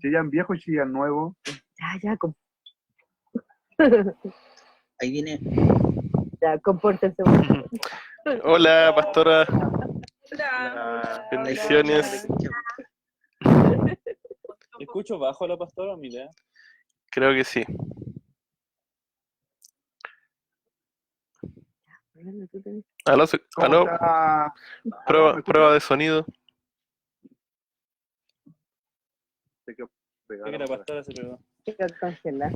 Chillán viejo y Chillán nuevo. Ya, Ahí viene. ya, compórtense. Hola, pastora. Hola. Bendiciones. ¿Escucho bajo a la pastora, mira? Creo que sí. Aló, ¿Cómo aló. está? Prueba de sonido. Se quedó Creo pegado. que la pastora se pegó. Quedó congelada.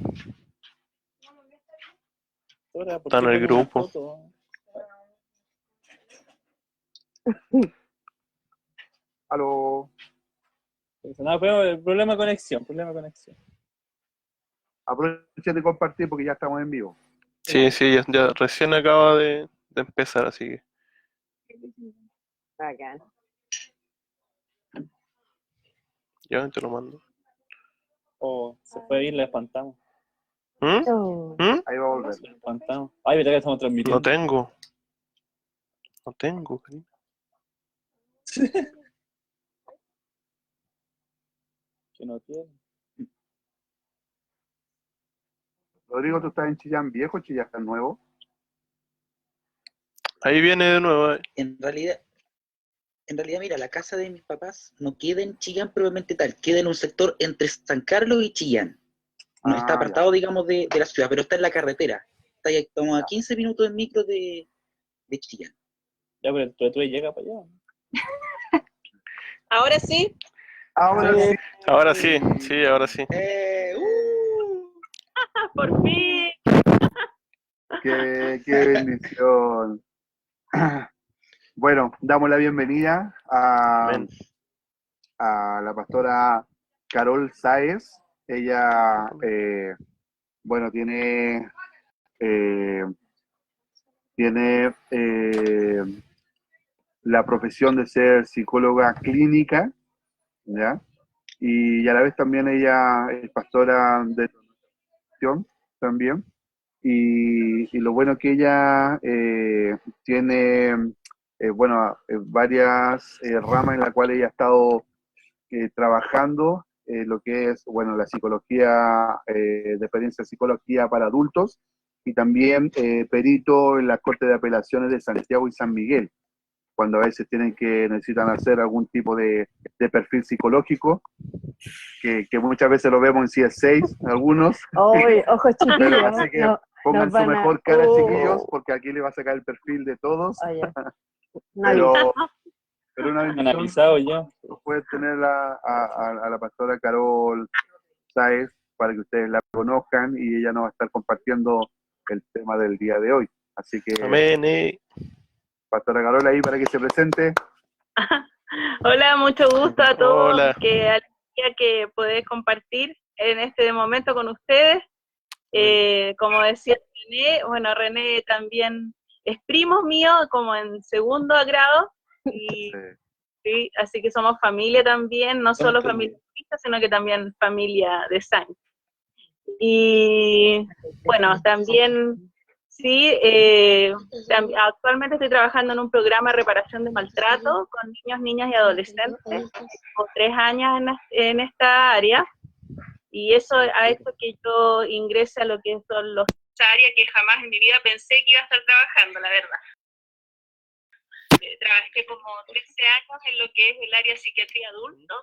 Pastora, ¿por Está qué en el pone una grupo. foto? Aló. No, pero el problema de conexión, Aprovechen de compartir porque ya estamos en vivo. Sí, ya recién acaba de empezar, así que. Bacán. Ya te lo mando. Oh, se fue a ir, la espantamos. Oh. Ahí va a volver. La espantamos. Ay, verdad que estamos transmitiendo. No tengo, Karina. Que no tiene. Rodrigo, ¿tú estás en Chillán viejo o Chillán nuevo? Ahí viene de nuevo. En realidad, mira, la casa de mis papás no queda en Chillán propiamente tal, queda en un sector entre San Carlos y Chillán. No está apartado, digamos, de la ciudad, pero está en la carretera. Está ahí como a 15 minutos en micro de Chillán. Ya, pero tú llega para allá. ¿Ahora sí? Ahora sí. Ahora sí, ahora sí. Por fin. Qué bendición. Bueno, damos la bienvenida Amén. a la pastora Carol Sáez. Ella, bueno, tiene la profesión de ser psicóloga clínica, ¿ya? Y a la vez también ella es pastora de formación también. Y lo bueno que ella tiene, bueno, varias ramas en las cuales ella ha estado trabajando lo que es, bueno, la psicología, de experiencia de psicología para adultos, y también perito en la Corte de Apelaciones de Santiago y San Miguel, cuando a veces necesitan hacer algún tipo de perfil psicológico, que muchas veces lo vemos en CS6, algunos. Ojo chiquillos. Pero así que pongan su mejor cara, chiquillos, Oh. porque aquí le va a sacar el perfil de todos. Oye. Pero una bendición Analizado ya. poder tener a la pastora Carol Sáez para que ustedes la conozcan, y ella nos va a estar compartiendo el tema del día de hoy. Así que, Amén. pastora Carol, ahí para que se presente. Hola, mucho gusto a todos. Hola. Que alegría que poder compartir en este momento con ustedes. Como decía René, bueno, René también es primo mío, como en segundo grado, y sí, así que somos familia también, no solo familia cristiana, sino que también familia de sangre. Y bueno, también sí, actualmente estoy trabajando en un programa de reparación de maltrato con niños, niñas y adolescentes. Tengo 3 años en esta área, y eso ha hecho que yo ingrese a lo que son los áreas que jamás en mi vida pensé que iba a estar trabajando, la verdad. Trabajé como 13 años en lo que es el área de psiquiatría adulto,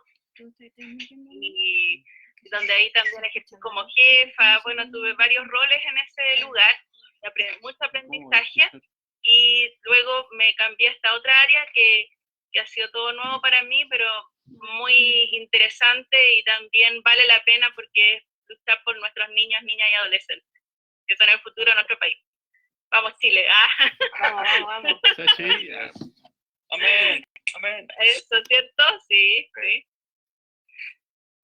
y donde ahí también ejercí como jefa. Bueno, tuve varios roles en ese lugar, mucho aprendizaje, y luego me cambié a esta otra área que ha sido todo nuevo para mí, pero muy interesante, y también vale la pena porque es luchar por nuestros niños, niñas y adolescentes, que son el futuro de nuestro país. Vamos, Chile. Vamos. Amén. Amén. ¿Eso es cierto? Sí.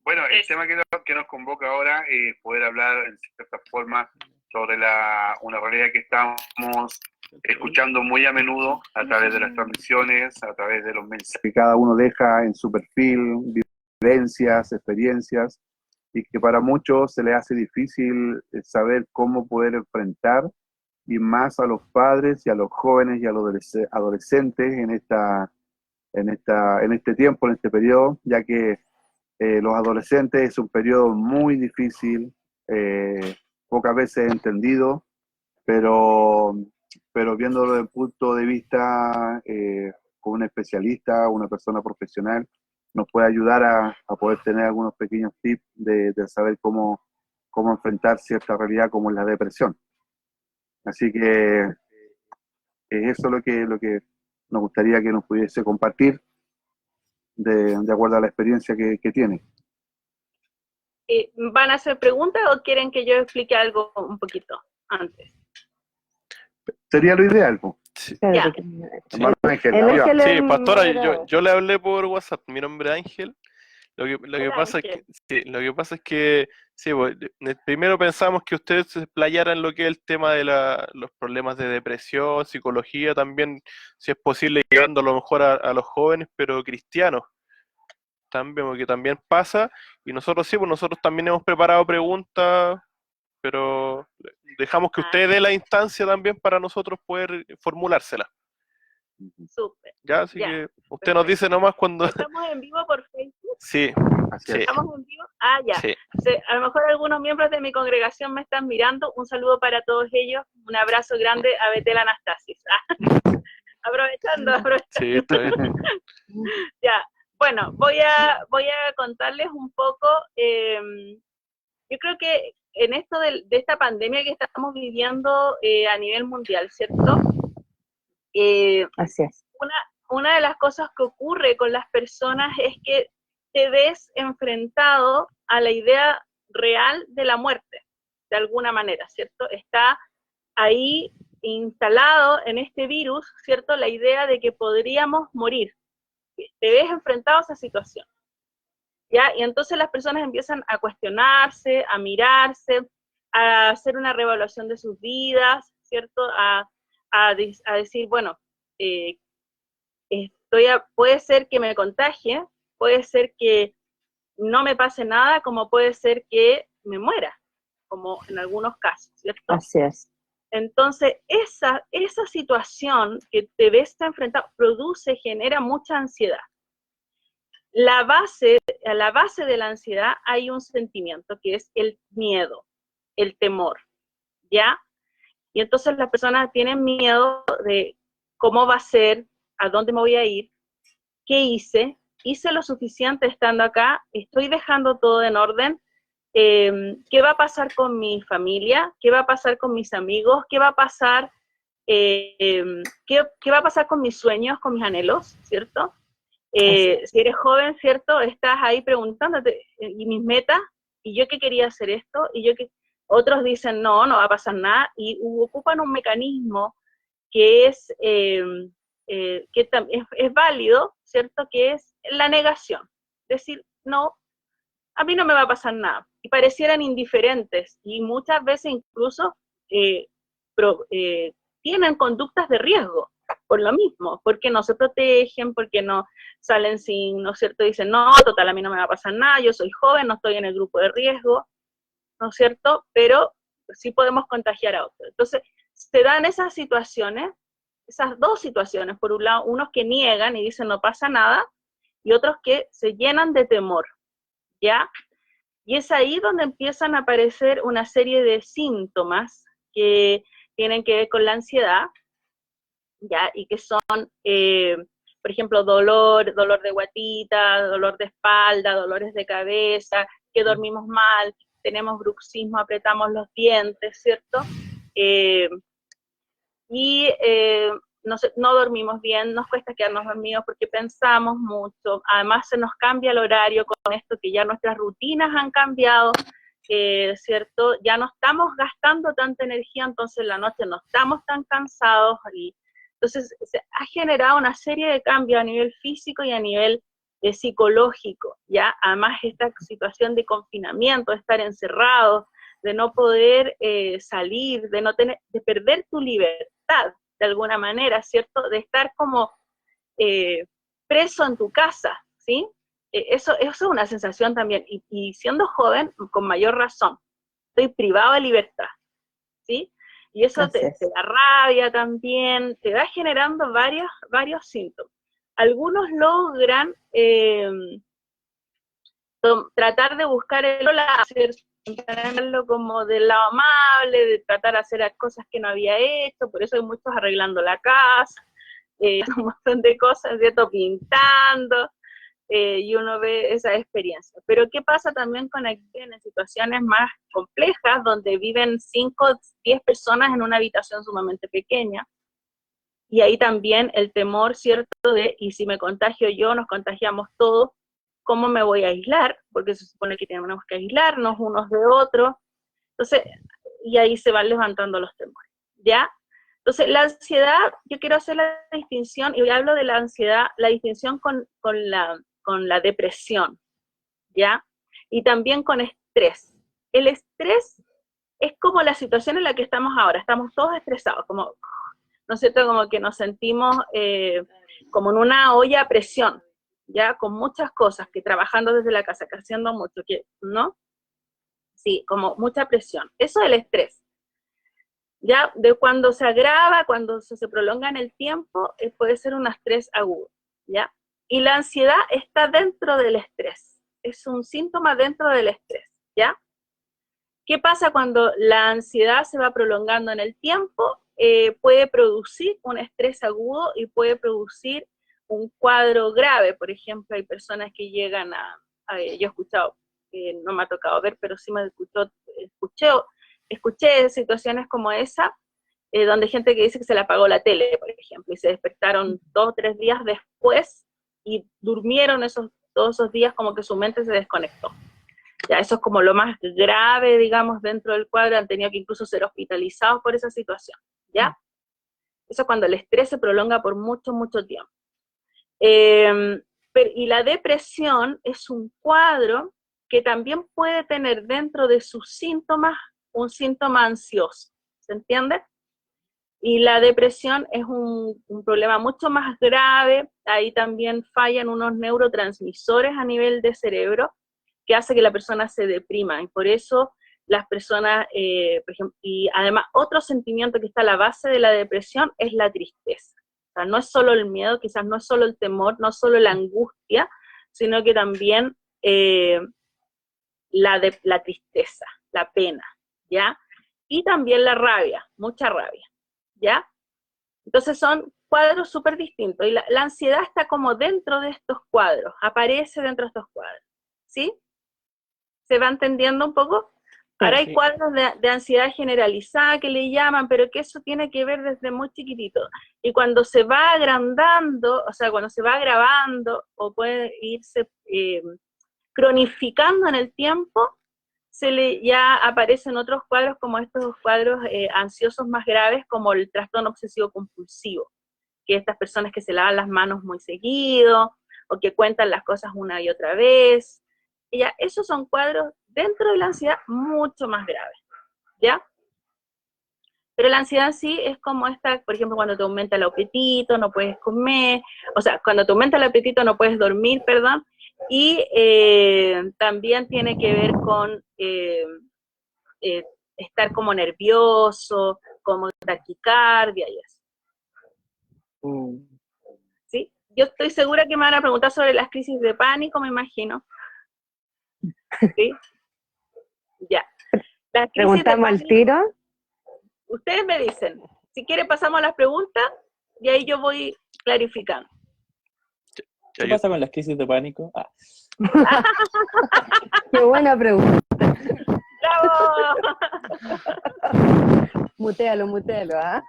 Bueno, el tema que nos convoca ahora es poder hablar en cierta forma sobre una realidad que estamos escuchando muy a menudo a través de las transmisiones, a través de los mensajes que cada uno deja en su perfil, vivencias, experiencias, y que para muchos se les hace difícil saber cómo poder enfrentar, y más a los padres y a los jóvenes y a los adolescentes en este tiempo, en este periodo, ya que Los adolescentes es un periodo muy difícil, pocas veces entendido, pero viéndolo desde el punto de vista con un especialista, una persona profesional, nos puede ayudar a poder tener algunos pequeños tips de saber cómo enfrentar cierta realidad como es la depresión. Así que es eso lo que nos gustaría que nos pudiese compartir de acuerdo a la experiencia que tiene. ¿Van a hacer preguntas o quieren que yo explique algo un poquito antes? Sería lo ideal, po. Sí, Ya. Hermano Ángel, El arriba. Ángel sí, es pastora, moderador. yo le hablé por WhatsApp, mi nombre es Ángel. Lo que Hola, pasa Ángel. lo que pasa es que sí, pues, primero pensamos que usted se explayara en lo que es el tema de los problemas de depresión, psicología, también, si es posible, llegando a lo mejor a los jóvenes, pero cristianos también, porque también pasa, y nosotros sí, pues nosotros también hemos preparado preguntas, pero dejamos que usted dé la instancia también para nosotros poder formulárselas. Súper. Ya, así Ya, que usted nos dice nomás cuando... ¿Estamos en vivo por Facebook? Sí, Así sí, es. ¿Estamos en vivo? Ah, ya. sí. A lo mejor algunos miembros de mi congregación me están mirando. Un saludo para todos ellos. Un abrazo grande a Betel Anastasis. Aprovechando. Sí, está bien. Ya. Bueno, voy a contarles un poco. Yo creo que en esto de esta pandemia que estamos viviendo a nivel mundial, ¿cierto? Así es. Una de las cosas que ocurre con las personas es que te ves enfrentado a la idea real de la muerte, de alguna manera, ¿cierto? Está ahí instalado en este virus, ¿cierto? La idea de que podríamos morir. Te ves enfrentado a esa situación, ¿ya? Y entonces las personas empiezan a cuestionarse, a mirarse, a hacer una reevaluación de sus vidas, ¿cierto? A decir, bueno, puede ser que me contagie, puede ser que no me pase nada, como puede ser que me muera, como en algunos casos, ¿cierto? Así es. Entonces, esa situación que te ves enfrentado genera mucha ansiedad. A la base de la ansiedad hay un sentimiento que es el miedo, el temor, ¿ya? Y entonces las personas tienen miedo de cómo va a ser, a dónde me voy a ir, qué hice lo suficiente estando acá, estoy dejando todo en orden, qué va a pasar con mi familia, qué va a pasar con mis amigos, qué va a pasar, qué va a pasar con mis sueños, con mis anhelos, ¿cierto? Si eres joven, ¿cierto? Estás ahí preguntándote, ¿y mis metas? ¿Y yo qué quería hacer esto? ¿Y yo qué? Otros dicen, no va a pasar nada, y ocupan un mecanismo que es válido, ¿cierto? Que es la negación. Decir, no, a mí no me va a pasar nada. Y parecieran indiferentes, y muchas veces incluso tienen conductas de riesgo, por lo mismo, porque no se protegen, porque no salen sin, ¿no es cierto? Dicen, no, total, a mí no me va a pasar nada, yo soy joven, no estoy en el grupo de riesgo, ¿no es cierto? Pero sí podemos contagiar a otros. Entonces, se dan esas situaciones, esas dos situaciones, por un lado, unos que niegan y dicen no pasa nada, y otros que se llenan de temor, ¿ya? Y es ahí donde empiezan a aparecer una serie de síntomas que tienen que ver con la ansiedad, ¿ya? Y que son, por ejemplo, dolor de guatita, dolor de espalda, dolores de cabeza, que dormimos mal, tenemos bruxismo, apretamos los dientes, ¿cierto? No dormimos bien, nos cuesta quedarnos dormidos porque pensamos mucho, además se nos cambia el horario con esto, que ya nuestras rutinas han cambiado, ¿cierto? Ya no estamos gastando tanta energía, entonces en la noche no estamos tan cansados, y entonces se ha generado una serie de cambios a nivel físico y a nivel psicológico, ¿ya? Además esta situación de confinamiento, de estar encerrados, de no poder salir, de perder tu libertad, de alguna manera, ¿cierto? De estar como preso en tu casa, ¿sí? Eso es una sensación también, y siendo joven, con mayor razón, estoy privado de libertad, ¿sí? Y eso te da rabia también, te va generando varios síntomas. Algunos logran tratar de buscar el hacer como del lado amable, de tratar de hacer cosas que no había hecho, por eso hay muchos arreglando la casa, un montón de cosas, ¿cierto? Pintando, y uno ve esa experiencia. Pero ¿qué pasa también con aquí en situaciones más complejas, donde viven 5 o 10 personas en una habitación sumamente pequeña? Y ahí también el temor, ¿cierto? De, y si me contagio yo, nos contagiamos todos, ¿cómo me voy a aislar? Porque se supone que tenemos que aislarnos unos de otros. Entonces, y ahí se van levantando los temores, ¿ya? Entonces, la ansiedad, yo quiero hacer la distinción, y hoy hablo de la ansiedad, la distinción con la depresión, ¿ya? Y también con estrés. El estrés es como la situación en la que estamos ahora, estamos todos estresados, como, ¿no es cierto? Como que nos sentimos como en una olla a presión, ¿ya? Con muchas cosas, que trabajando desde la casa, que haciendo mucho, que, ¿no? Sí, como mucha presión. Eso es el estrés. Ya, de cuando se agrava, cuando se prolonga en el tiempo, puede ser un estrés agudo, ¿ya? Y la ansiedad está dentro del estrés, es un síntoma dentro del estrés, ¿ya? ¿Qué pasa cuando la ansiedad se va prolongando en el tiempo? Puede producir un estrés agudo y puede producir un cuadro grave. Por ejemplo, hay personas que llegan yo he escuchado, no me ha tocado ver, pero sí escuché situaciones como esa, donde hay gente que dice que se le apagó la tele, por ejemplo, y se despertaron 2 o 3 días después y durmieron todos esos días como que su mente se desconectó. Ya, eso es como lo más grave, digamos, dentro del cuadro, han tenido que incluso ser hospitalizados por esa situación, ¿ya? Eso cuando el estrés se prolonga por mucho, mucho tiempo. Y la depresión es un cuadro que también puede tener dentro de sus síntomas un síntoma ansioso, ¿se entiende? Y la depresión es un problema mucho más grave, ahí también fallan unos neurotransmisores a nivel de cerebro que hace que la persona se deprima, y por eso las personas, por ejemplo, y además otro sentimiento que está a la base de la depresión es la tristeza. O sea, no es solo el miedo, quizás no es solo el temor, no es solo la angustia, sino que también la tristeza, la pena, ¿ya? Y también la rabia, mucha rabia, ¿ya? Entonces son cuadros súper distintos, y la ansiedad está como dentro de estos cuadros, aparece dentro de estos cuadros, ¿sí? ¿Se va entendiendo un poco? Ahora hay cuadros de ansiedad generalizada que le llaman, pero que eso tiene que ver desde muy chiquitito. Y cuando se va agrandando, o sea, cuando se va agravando, o puede irse cronificando en el tiempo, ya aparecen otros cuadros como estos cuadros ansiosos más graves, como el trastorno obsesivo compulsivo, que estas personas que se lavan las manos muy seguido, o que cuentan las cosas una y otra vez. Ya, esos son cuadros dentro de la ansiedad mucho más graves, ¿ya? Pero la ansiedad en sí es como esta, por ejemplo, cuando te aumenta el apetito, no puedes comer, o sea, cuando te aumenta el apetito no puedes dormir, perdón, y también tiene que ver con estar como nervioso, como taquicardia y eso. ¿Sí? Yo estoy segura que me van a preguntar sobre las crisis de pánico, me imagino. ¿Sí? Ya. ¿Preguntamos al tiro? Ustedes me dicen, si quieren pasamos a las preguntas, y ahí yo voy clarificando. ¿Qué pasa con las crisis de pánico? Qué buena pregunta. ¡Bravo! Mutealo, ¿ah?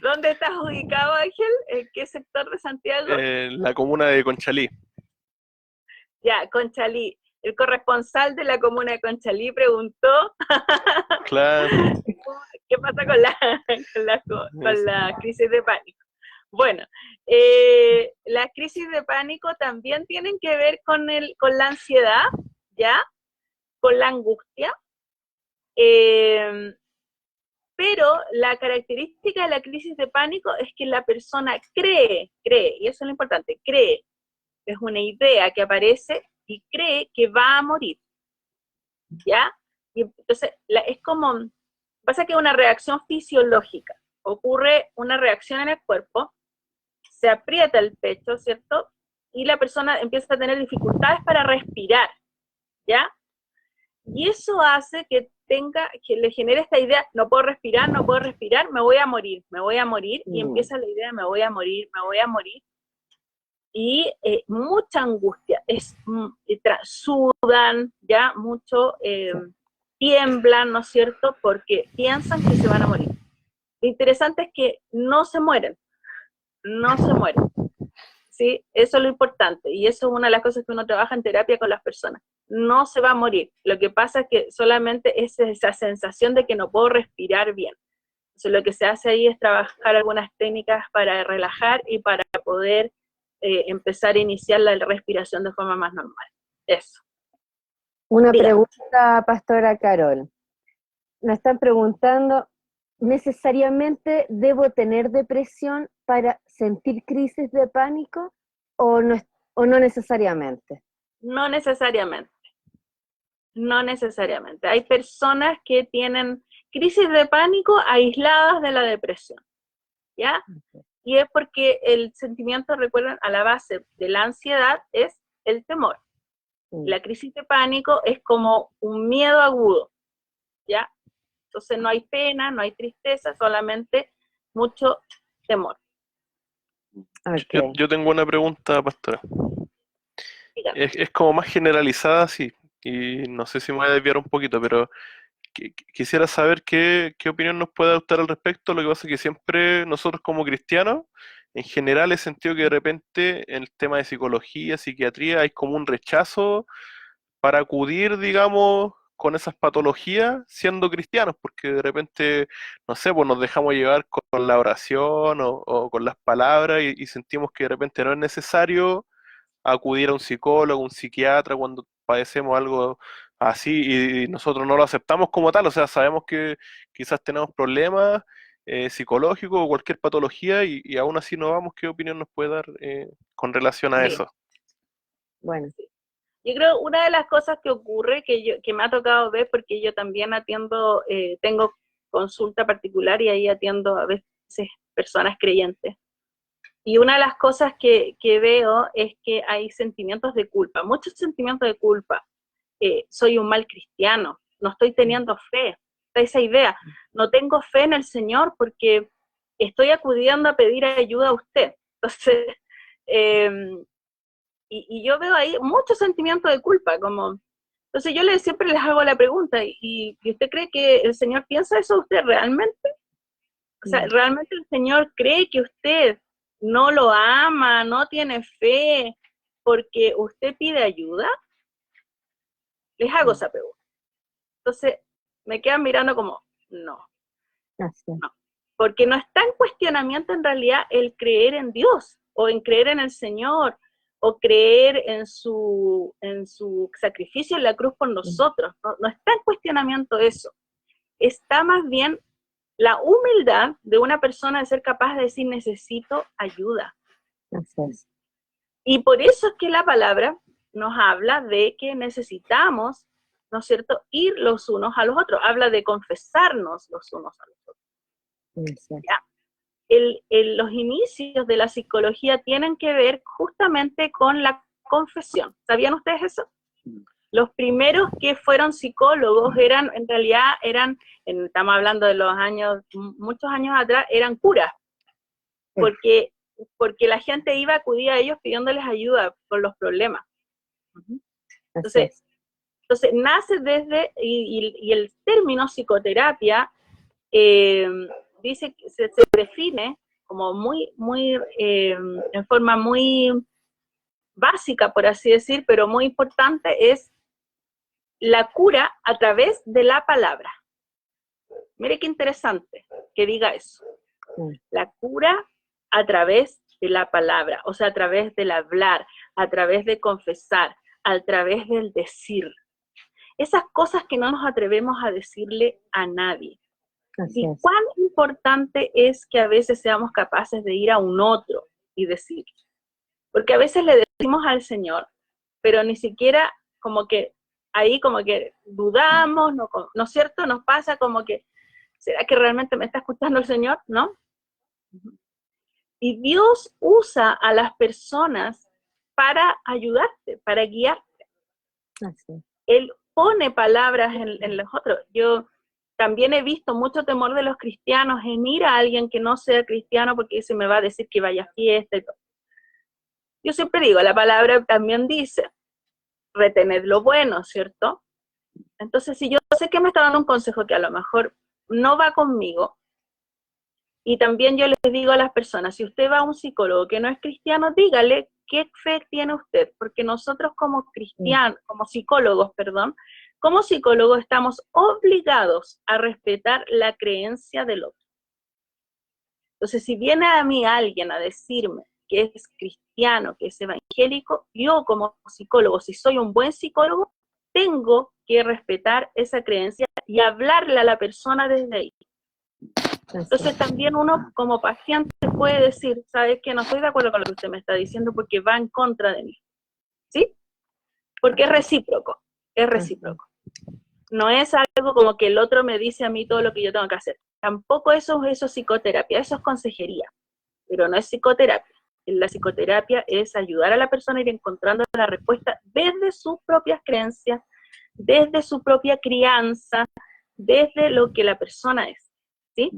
¿Dónde estás ubicado, Ángel? ¿En qué sector de Santiago? En la comuna de Conchalí. Ya, Conchalí. El corresponsal de la comuna de Conchalí preguntó Claro. qué pasa con la crisis de pánico. Bueno, las crisis de pánico también tienen que ver con la ansiedad, ¿ya? Con la angustia. Pero la característica de la crisis de pánico es que la persona cree, y eso es lo importante, cree, es una idea que aparece y cree que va a morir, ¿ya? Y entonces, es como, pasa que es una reacción fisiológica, ocurre una reacción en el cuerpo, se aprieta el pecho, ¿cierto? Y la persona empieza a tener dificultades para respirar, ¿ya? Y eso hace que le genere esta idea, no puedo respirar, me voy a morir, y empieza la idea, me voy a morir, y mucha angustia, sudan, ya, mucho, tiemblan, ¿no es cierto?, porque piensan que se van a morir. Lo interesante es que no se mueren, ¿sí? Eso es lo importante, y eso es una de las cosas que uno trabaja en terapia con las personas. No se va a morir, lo que pasa es que solamente es esa sensación de que no puedo respirar bien. Entonces lo que se hace ahí es trabajar algunas técnicas para relajar y para poder empezar a iniciar la respiración de forma más normal. Eso. Una Dígame. pregunta, Pastora Carol. Nos están preguntando, ¿necesariamente debo tener depresión para sentir crisis de pánico o no necesariamente? No necesariamente. No necesariamente. Hay personas que tienen crisis de pánico aisladas de la depresión, ¿ya? Y es porque el sentimiento, recuerden, a la base de la ansiedad es el temor. La crisis de pánico es como un miedo agudo, ¿ya? Entonces no hay pena, no hay tristeza, solamente mucho temor. Okay. Yo tengo una pregunta, pastora. Es como más generalizada, sí, y no sé si me voy a desviar un poquito, pero quisiera saber qué opinión nos puede adoptar al respecto. Lo que pasa es que siempre nosotros como cristianos, en general he sentido que de repente en el tema de psicología, psiquiatría, hay como un rechazo para acudir, digamos, con esas patologías siendo cristianos, porque de repente, no sé, pues nos dejamos llevar con la oración o con las palabras y sentimos que de repente no es necesario acudir a un psicólogo, un psiquiatra cuando padecemos algo así y nosotros no lo aceptamos como tal, o sea, sabemos que quizás tenemos problemas psicológicos o cualquier patología y aún así no vamos. ¿Qué opinión nos puede dar con relación a eso? Bueno. Yo creo una de las cosas que ocurre, que me ha tocado ver, porque yo también atiendo, tengo consulta particular y ahí atiendo a veces personas creyentes. Y una de las cosas que veo es que hay sentimientos de culpa, muchos sentimientos de culpa. Soy un mal cristiano, no estoy teniendo fe. Está esa idea, no tengo fe en el Señor porque estoy acudiendo a pedir ayuda a usted. Entonces, y yo veo ahí mucho sentimiento de culpa, como... Entonces yo siempre les hago la pregunta, ¿y usted cree que el Señor piensa eso de usted realmente? O sea, ¿realmente el Señor cree que usted no lo ama, no tiene fe, porque usted pide ayuda? Les hago esa pregunta. Entonces me quedan mirando como, no. Porque no está en cuestionamiento en realidad el creer en Dios, o en creer en el Señor, o creer en su sacrificio en la cruz por nosotros. No está en cuestionamiento eso. Está más bien la humildad de una persona de ser capaz de decir, necesito ayuda. Gracias. Y por eso es que la palabra nos habla de que necesitamos, ¿no es cierto?, ir los unos a los otros. Habla de confesarnos los unos a los otros. ¿Ya? Los inicios de la psicología tienen que ver justamente con la confesión. ¿Sabían ustedes eso? Los primeros que fueron psicólogos en realidad estamos hablando de los años, muchos años atrás, eran curas, porque la gente iba a acudir a ellos pidiéndoles ayuda por los problemas. Entonces nace desde, y el término psicoterapia dice que se define como en forma muy básica, por así decir, pero muy importante, es la cura a través de la palabra. Mire qué interesante que diga eso. La cura a través de la palabra, o sea, a través del hablar, a través de confesar, a través del decir. Esas cosas que no nos atrevemos a decirle a nadie. Y cuán importante es que a veces seamos capaces de ir a un otro y decir. Porque a veces le decimos al Señor, pero ni siquiera como que ahí como que dudamos, ¿no es cierto? Nos pasa como que, ¿será que realmente me está escuchando el Señor? ¿No? Y Dios usa a las personas para ayudarte, para guiarte. Así. Él pone palabras en los otros. Yo también he visto mucho temor de los cristianos en ir a alguien que no sea cristiano porque se me va a decir que vaya a fiesta y todo. Yo siempre digo, la palabra también dice, retened lo bueno, ¿cierto? Entonces, si yo sé que me está dando un consejo que a lo mejor no va conmigo, y también yo les digo a las personas, si usted va a un psicólogo que no es cristiano, dígale qué fe tiene usted, porque nosotros como cristianos, como psicólogos, perdón, como psicólogos estamos obligados a respetar la creencia del otro. Entonces, si viene a mí alguien a decirme que es cristiano, que es evangélico, yo como psicólogo, si soy un buen psicólogo, tengo que respetar esa creencia y hablarle a la persona desde ahí. Entonces también uno como paciente puede decir, ¿sabes qué? No estoy de acuerdo con lo que usted me está diciendo porque va en contra de mí. ¿Sí? Porque es recíproco, es recíproco. No es algo como que el otro me dice a mí todo lo que yo tengo que hacer. Tampoco eso es psicoterapia, eso es consejería, pero no es psicoterapia. La psicoterapia es ayudar a la persona a ir encontrando la respuesta desde sus propias creencias, desde su propia crianza, desde lo que la persona es. ¿Sí?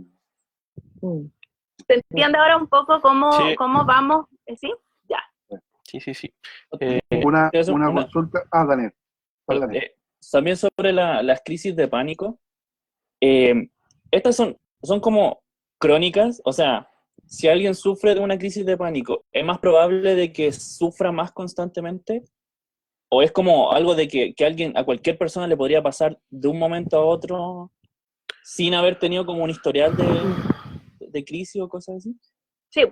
¿Se entiende ahora un poco cómo vamos? ¿Sí? Ya. Sí. Una consulta. Daniel. También sobre las crisis de pánico. Estas son como crónicas, o sea, si alguien sufre de una crisis de pánico, ¿es más probable de que sufra más constantemente? ¿O es como algo de que a cualquier persona le podría pasar de un momento a otro sin haber tenido como un historial de crisis o cosas así? Sí,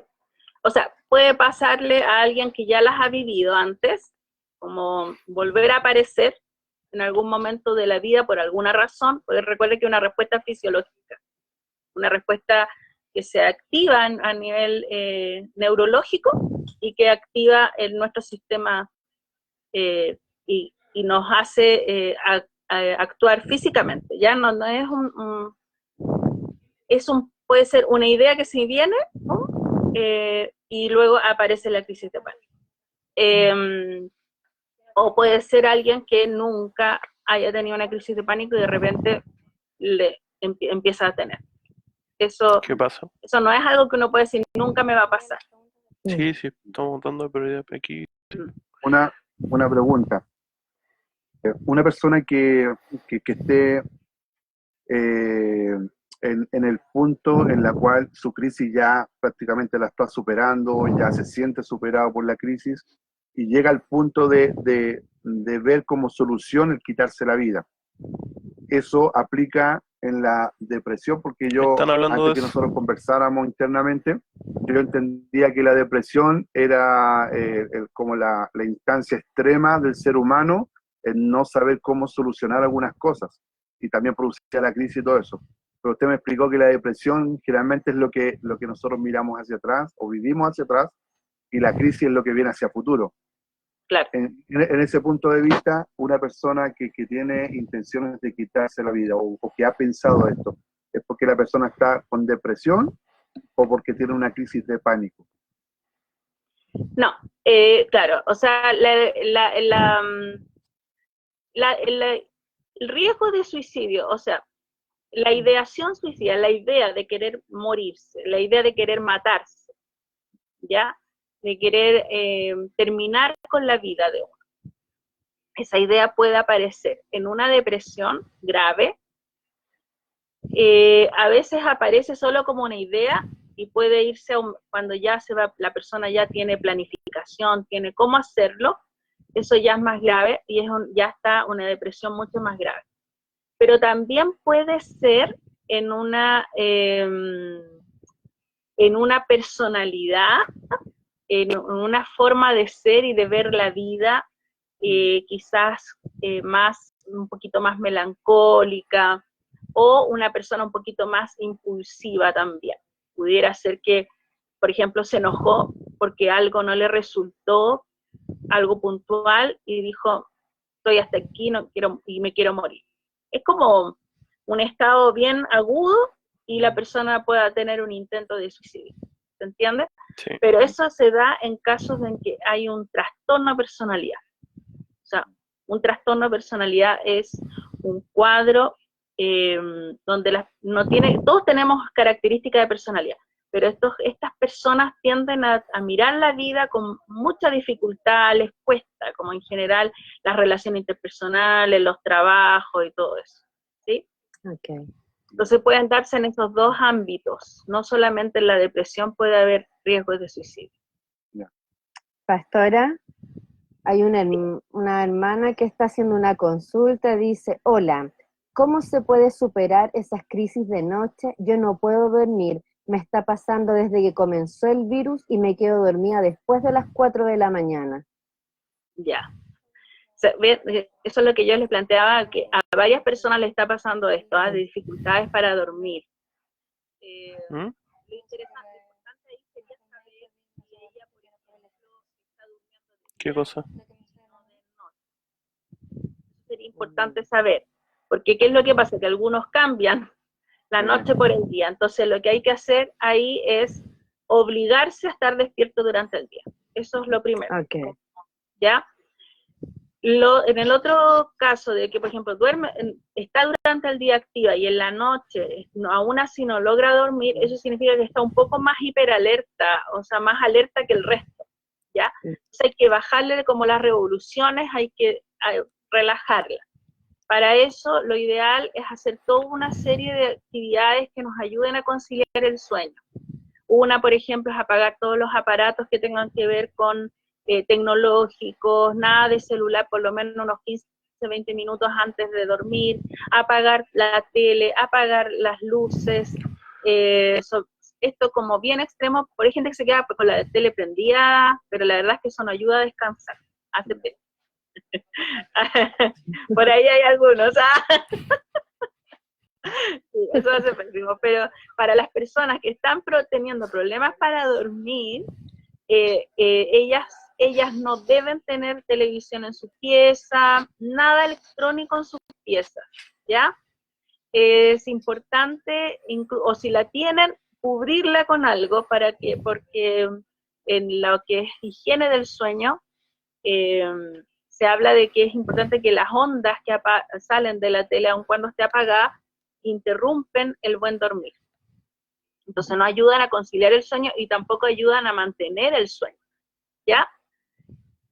o sea, puede pasarle a alguien que ya las ha vivido antes, como volver a aparecer en algún momento de la vida por alguna razón, porque recuerde que una respuesta fisiológica, una respuesta que se activa a nivel neurológico y que activa nuestro sistema y nos hace actuar físicamente. Ya no es puede ser una idea que se viene, ¿no? Y luego aparece la crisis de pánico. O puede ser alguien que nunca haya tenido una crisis de pánico y de repente empieza a tener. ¿Qué pasa? Eso no es algo que uno puede decir, nunca me va a pasar. Sí, estamos dando prioridad aquí. Una pregunta. Una persona que esté en el punto en la cual su crisis ya prácticamente la está superando, ya se siente superado por la crisis y llega al punto de ver como solución el quitarse la vida. Eso aplica en la depresión, porque yo, antes que nosotros conversáramos internamente, yo entendía que la depresión era como la instancia extrema del ser humano en no saber cómo solucionar algunas cosas, y también producía la crisis y todo eso. Pero usted me explicó que la depresión generalmente es lo que nosotros miramos hacia atrás, o vivimos hacia atrás, y la crisis es lo que viene hacia futuro. Claro. En ese punto de vista, una persona que tiene intenciones de quitarse la vida o que ha pensado esto, ¿es porque la persona está con depresión o porque tiene una crisis de pánico? No, claro, o sea, el riesgo de suicidio, o sea, la ideación suicida, la idea de querer morirse, la idea de querer matarse, ¿ya? De querer terminar con la vida de uno. Esa idea puede aparecer en una depresión grave, a veces aparece solo como una idea y puede irse cuando ya se va, la persona ya tiene planificación, tiene cómo hacerlo, eso ya es más grave y ya está una depresión mucho más grave. Pero también puede ser en una personalidad, en una forma de ser y de ver la vida, quizás un poquito más melancólica, o una persona un poquito más impulsiva también. Pudiera ser que, por ejemplo, se enojó porque algo no le resultó, algo puntual, y dijo, estoy hasta aquí, no quiero, y me quiero morir. Es como un estado bien agudo y la persona pueda tener un intento de suicidio. ¿se entiende? Sí. Pero eso se da en casos en que hay un trastorno de personalidad. O sea, un trastorno de personalidad es un cuadro donde todos tenemos características de personalidad, pero estas personas tienden a mirar la vida con mucha dificultad, les cuesta, como en general las relaciones interpersonales, los trabajos y todo eso, ¿sí? Ok. Entonces pueden darse en esos dos ámbitos, no solamente en la depresión puede haber riesgos de suicidio. Pastora, hay una hermana que está haciendo una consulta, dice, hola, ¿cómo se puede superar esas crisis de noche? Yo no puedo dormir, me está pasando desde que comenzó el virus y me quedo dormida después de las 4 de la mañana. Ya. O sea, eso es lo que yo les planteaba, que a varias personas les está pasando esto, de dificultades para dormir. ¿Mm? Lo interesante, importante ahí sería saber si ella, por ejemplo, está durmiendo ¿Qué cosa? de noche. Eso sería importante saber, porque ¿qué es lo que pasa? Que algunos cambian la noche por el día, entonces lo que hay que hacer ahí es obligarse a estar despierto durante el día. Eso es lo primero. Ok. ¿Ya? En el otro caso de que, por ejemplo, está durante el día activa y en la noche aún así no logra dormir, eso significa que está un poco más hiperalerta, o sea, más alerta que el resto, ¿ya? Entonces hay que bajarle como las revoluciones, hay que relajarla. Para eso, lo ideal es hacer toda una serie de actividades que nos ayuden a conciliar el sueño. Una, por ejemplo, es apagar todos los aparatos que tengan que ver con tecnológicos, nada de celular, por lo menos unos 15, 20 minutos antes de dormir, apagar la tele, apagar las luces, esto como bien extremo, por hay gente que se queda con la tele prendida, pero la verdad es que eso no ayuda a descansar, hace por ahí hay algunos, sí, eso hace pésimo, pero para las personas que están teniendo problemas para dormir, ellas no deben tener televisión en su pieza, nada electrónico en sus piezas, ¿ya? Es importante, o si la tienen, cubrirla con algo porque en lo que es higiene del sueño, se habla de que es importante que las ondas que salen de la tele, aun cuando esté apagada, interrumpen el buen dormir. Entonces no ayudan a conciliar el sueño y tampoco ayudan a mantener el sueño, ¿ya?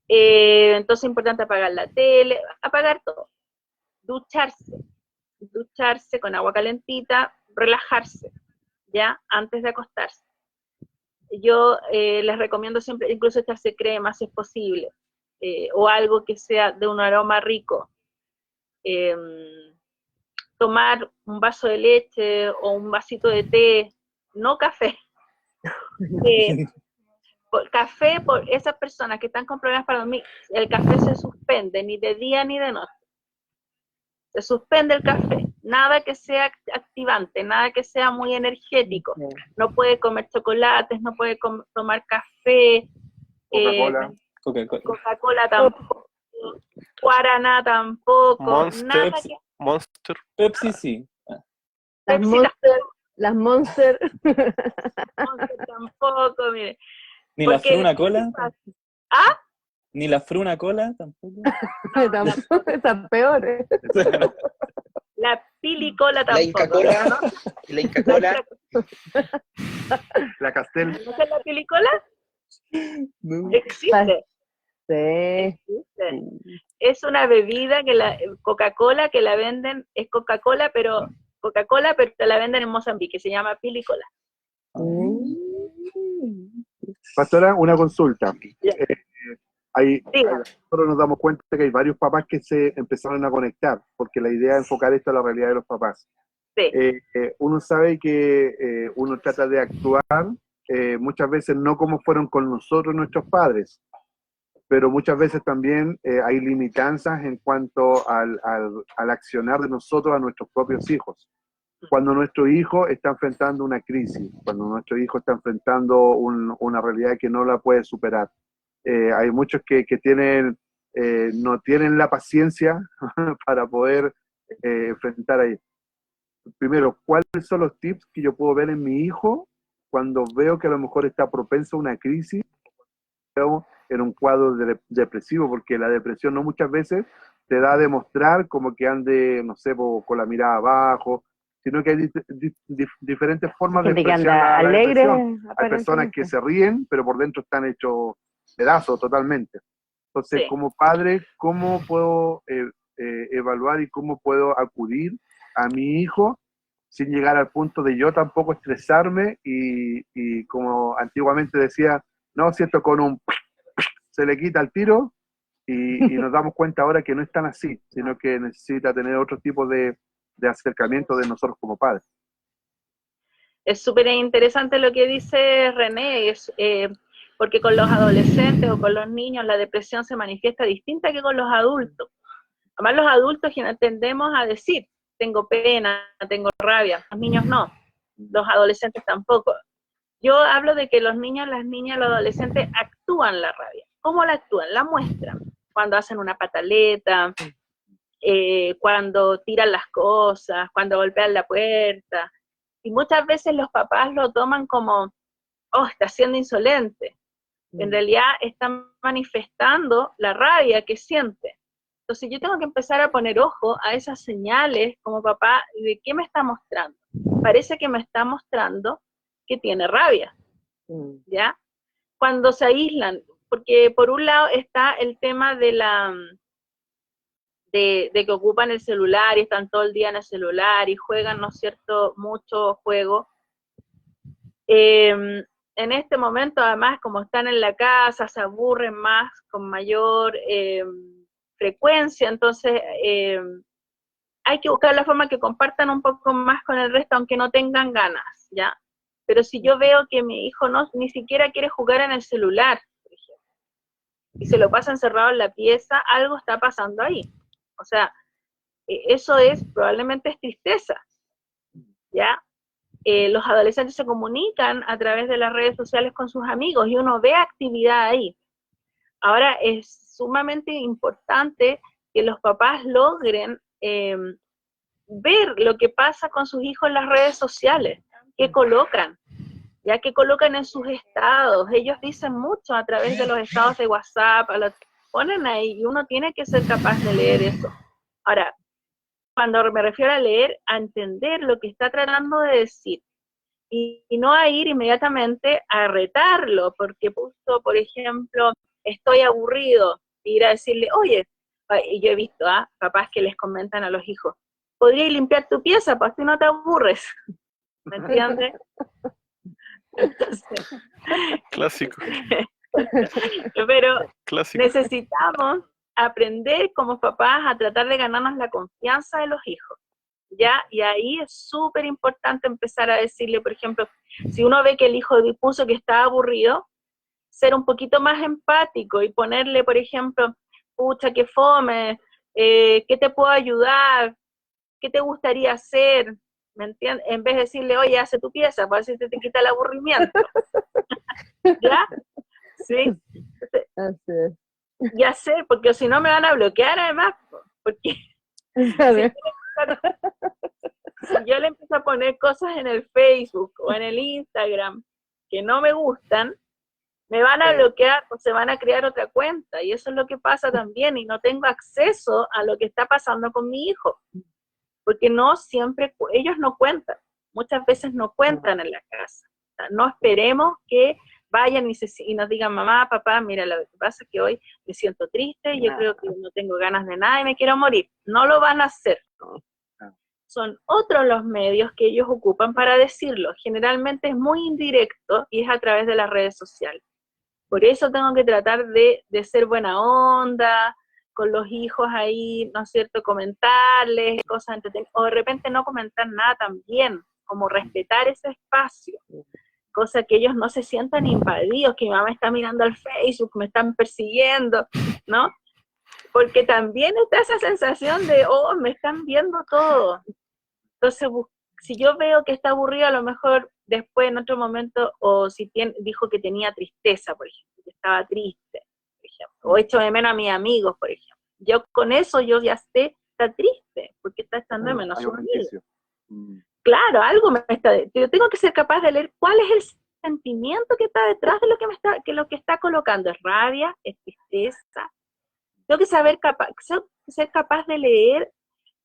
Entonces es importante apagar la tele, apagar todo. Ducharse con agua calentita, relajarse, ¿ya? Antes de acostarse. Yo les recomiendo siempre incluso echarse crema si es posible, o algo que sea de un aroma rico. Tomar un vaso de leche o un vasito de té, no café. Café, por esas personas que están con problemas para dormir, el café se suspende, ni de día ni de noche. Se suspende el café, nada que sea activante, nada que sea muy energético. No puede comer chocolates, no puede tomar café, Coca-Cola. Coca-Cola tampoco, Guaraná tampoco, nada Pepsi. que... Monster. Pepsi sí. Las Monster. Monster tampoco, mire. Ni la Porque- fruna cola. ¿Ah? Ni la fruna cola tampoco. Tampoco, esas peores. La pilicola La tampoco. Inca Cola, ¿no? la Inca Cola, La Castel. ¿Conoces la pilicola? No. Existe. Sí. Existe. Es una bebida que Coca-Cola que la venden, es Coca-Cola, pero te la venden en Mozambique, se llama pilicola. Pastora, una consulta. Ya. Diga. Nosotros nos damos cuenta que hay varios papás que se empezaron a conectar, porque la idea es enfocar esto a la realidad de los papás. Sí. Uno sabe que uno trata de actuar muchas veces no como fueron con nosotros nuestros padres, pero muchas veces también hay limitanzas en cuanto al accionar de nosotros a nuestros propios hijos. Cuando nuestro hijo está enfrentando una crisis, cuando nuestro hijo está enfrentando una realidad que no la puede superar. Hay muchos que no tienen la paciencia para poder enfrentar ahí. Primero, ¿cuáles son los tips que yo puedo ver en mi hijo cuando veo que a lo mejor está propenso a una crisis, veo en un cuadro depresivo, porque la depresión no muchas veces te da a demostrar como que ande, no sé, con la mirada abajo, sino que hay diferentes formas de Gente que expresión anda la alegre, depresión. Hay personas que aparentemente. se ríen, pero por dentro están hechos pedazos totalmente. Entonces, Sí. como padre, ¿cómo puedo evaluar y cómo puedo acudir a mi hijo sin llegar al punto de yo tampoco estresarme y como antiguamente decía, no, si esto con un se le quita el tiro y nos damos cuenta ahora que no es tan así, sino que necesita tener otro tipo de acercamiento de nosotros como padres. Es súper interesante lo que dice René, porque con los adolescentes o con los niños la depresión se manifiesta distinta que con los adultos. Además los adultos tendemos a decir, tengo pena, tengo rabia, los niños no, los adolescentes tampoco. Yo hablo de que los niños, las niñas, los adolescentes actúan la rabia. ¿Cómo la actúan? La muestran. Cuando hacen una pataleta, cuando tiran las cosas, cuando golpean la puerta. Y muchas veces los papás lo toman como, oh, está siendo insolente. En realidad están manifestando la rabia que siente. Entonces yo tengo que empezar a poner ojo a esas señales como papá, de qué me está mostrando. Parece que me está mostrando que tiene rabia, ¿ya? Cuando se aíslan, porque por un lado está el tema de de que ocupan el celular y están todo el día en el celular y juegan, ¿no es cierto?, mucho juego. En este momento, además, como están en la casa, se aburren más, con mayor frecuencia, entonces hay que buscar la forma que compartan un poco más con el resto, aunque no tengan ganas, ¿ya? Pero si yo veo que mi hijo ni siquiera quiere jugar en el celular, por ejemplo, y se lo pasa encerrado en la pieza, algo está pasando ahí. O sea, eso probablemente es tristeza, ¿ya? Los adolescentes se comunican a través de las redes sociales con sus amigos y uno ve actividad ahí. Ahora es sumamente importante que los papás logren ver lo que pasa con sus hijos en las redes sociales, qué colocan, ya que colocan en sus estados. Ellos dicen mucho a través de los estados de WhatsApp, ponen ahí y uno tiene que ser capaz de leer eso. Ahora, cuando me refiero a leer, a entender lo que está tratando de decir y no a ir inmediatamente a retarlo, porque justo, por ejemplo, estoy aburrido, ir a decirle, oye, y yo he visto a papás que les comentan a los hijos, podrías limpiar tu pieza, pues así no te aburres, ¿me entiendes? Entonces, Clásico. pero Clásico. necesitamos aprender como papás a tratar de ganarnos la confianza de los hijos, ¿ya? Y ahí es súper importante empezar a decirle, por ejemplo, si uno ve que el hijo puso que está aburrido, ser un poquito más empático y ponerle, por ejemplo, pucha, que fome, ¿qué te puedo ayudar? ¿Qué te gustaría hacer? ¿Me entiendes? En vez de decirle, oye, hace tu pieza, para ver si te quita el aburrimiento. ¿Ya? ¿Sí? Así es. Ya sé, porque si no me van a bloquear además, porque ¿Sabes? si yo le empiezo a poner cosas en el Facebook o en el Instagram que no me gustan, me van a bloquear o se van a crear otra cuenta, y eso es lo que pasa también, y no tengo acceso a lo que está pasando con mi hijo, porque no siempre, ellos no cuentan, muchas veces no cuentan en la casa. O sea, no esperemos que vayan y nos digan, mamá, papá, mira, lo que pasa es que hoy me siento triste, yo creo que no tengo ganas de nada y me quiero morir. No lo van a hacer. Son otros los medios que ellos ocupan para decirlo. Generalmente es muy indirecto y es a través de las redes sociales. Por eso tengo que tratar de ser buena onda, con los hijos ahí, ¿no es cierto?, comentarles cosas entretenidas, o de repente no comentar nada también, como respetar ese espacio, cosa que ellos no se sientan invadidos, que mi mamá está mirando al Facebook, me están persiguiendo, ¿no? Porque también está esa sensación de, oh, me están viendo todo. Entonces, si yo veo que está aburrido, a lo mejor después en otro momento, o si dijo que tenía tristeza, por ejemplo, que estaba triste, por ejemplo, o echo de menos a mis amigos, por ejemplo. Yo con eso yo ya sé, está triste, porque está echando de menos su vida. claro, algo me está, yo tengo que ser capaz de leer cuál es el sentimiento que está detrás de lo que lo que está colocando. ¿Es rabia? ¿Es tristeza? Tengo que ser capaz de leer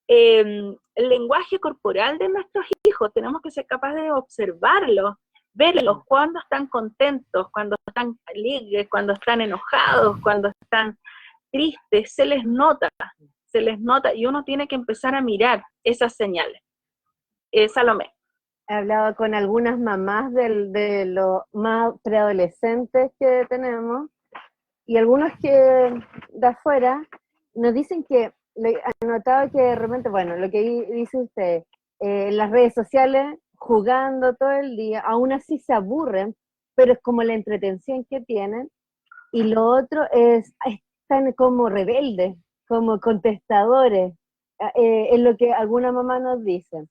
el lenguaje corporal de nuestros hijos. Tenemos que ser capaces de observarlos, verlos cuando están contentos, cuando están alegres, cuando están enojados, cuando están tristes. Se les nota, y uno tiene que empezar a mirar esas señales. Salomé. He hablado con algunas mamás de los más preadolescentes que tenemos, y algunos que de afuera nos dicen que han notado que de repente, bueno, lo que dice usted, en las redes sociales, jugando todo el día, aún así se aburren, pero es como la entretención que tienen, y lo otro están como rebeldes, como contestadores, es lo que alguna mamá nos dice.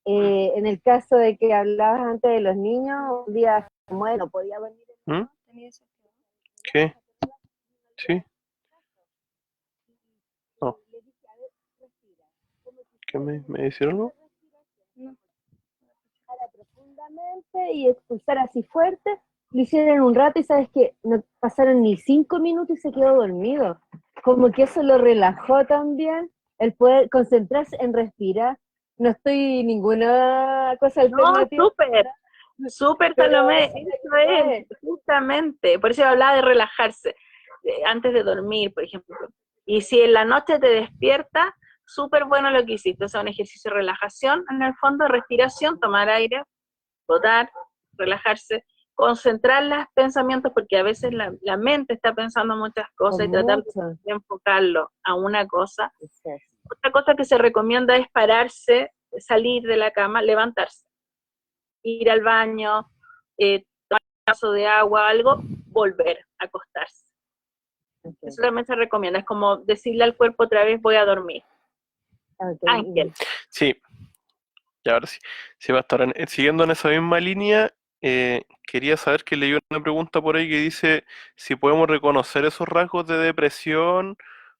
En el caso de que hablabas antes de los niños, un día no podía dormir. ¿Mm? ¿Qué? Sí. No. ¿Qué me hicieron algo? Profundamente y expulsar así fuerte. Lo hicieron un rato y sabes que no pasaron ni 5 minutos y se quedó dormido. Como que eso lo relajó también, el poder concentrarse en respirar. No estoy ninguna cosa alternativa. No, súper, Salomé, eso es, justamente. Por eso hablaba de relajarse antes de dormir, por ejemplo. Y si en la noche te despierta, súper bueno lo que hiciste. O sea, un ejercicio de relajación, en el fondo, respiración, tomar aire, botar, relajarse, concentrar los pensamientos, porque a veces la mente está pensando muchas cosas, y tratar de enfocarlo a una cosa. Otra cosa que se recomienda es pararse, salir de la cama, levantarse, ir al baño, tomar un vaso de agua, algo, volver a acostarse. Eso también se recomienda, es como decirle al cuerpo otra vez, voy a dormir. Ángel. Sí, y ahora sí. Sí, va a estar siguiendo en esa misma línea. Quería saber que leí una pregunta por ahí que dice si podemos reconocer esos rasgos de depresión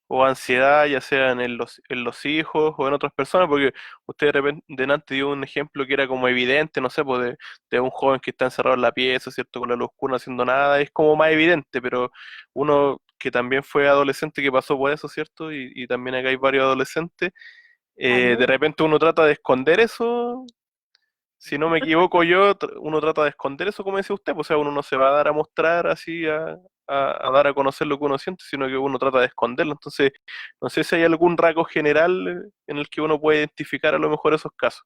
o ansiedad, ya sea en los hijos o en otras personas, porque usted de repente delante dio un ejemplo que era como evidente, no sé, pues de un joven que está encerrado en la pieza, ¿cierto? Con la luz oscura no haciendo nada, es como más evidente, pero uno que también fue adolescente que pasó por eso, ¿cierto? Y también acá hay varios adolescentes, de repente uno trata de esconder eso. Si no me equivoco yo, uno trata de esconder eso, como dice usted, pues, o sea, uno no se va a dar a mostrar así, a dar a conocer lo que uno siente, sino que uno trata de esconderlo. Entonces, no sé si hay algún rasgo general en el que uno puede identificar a lo mejor esos casos.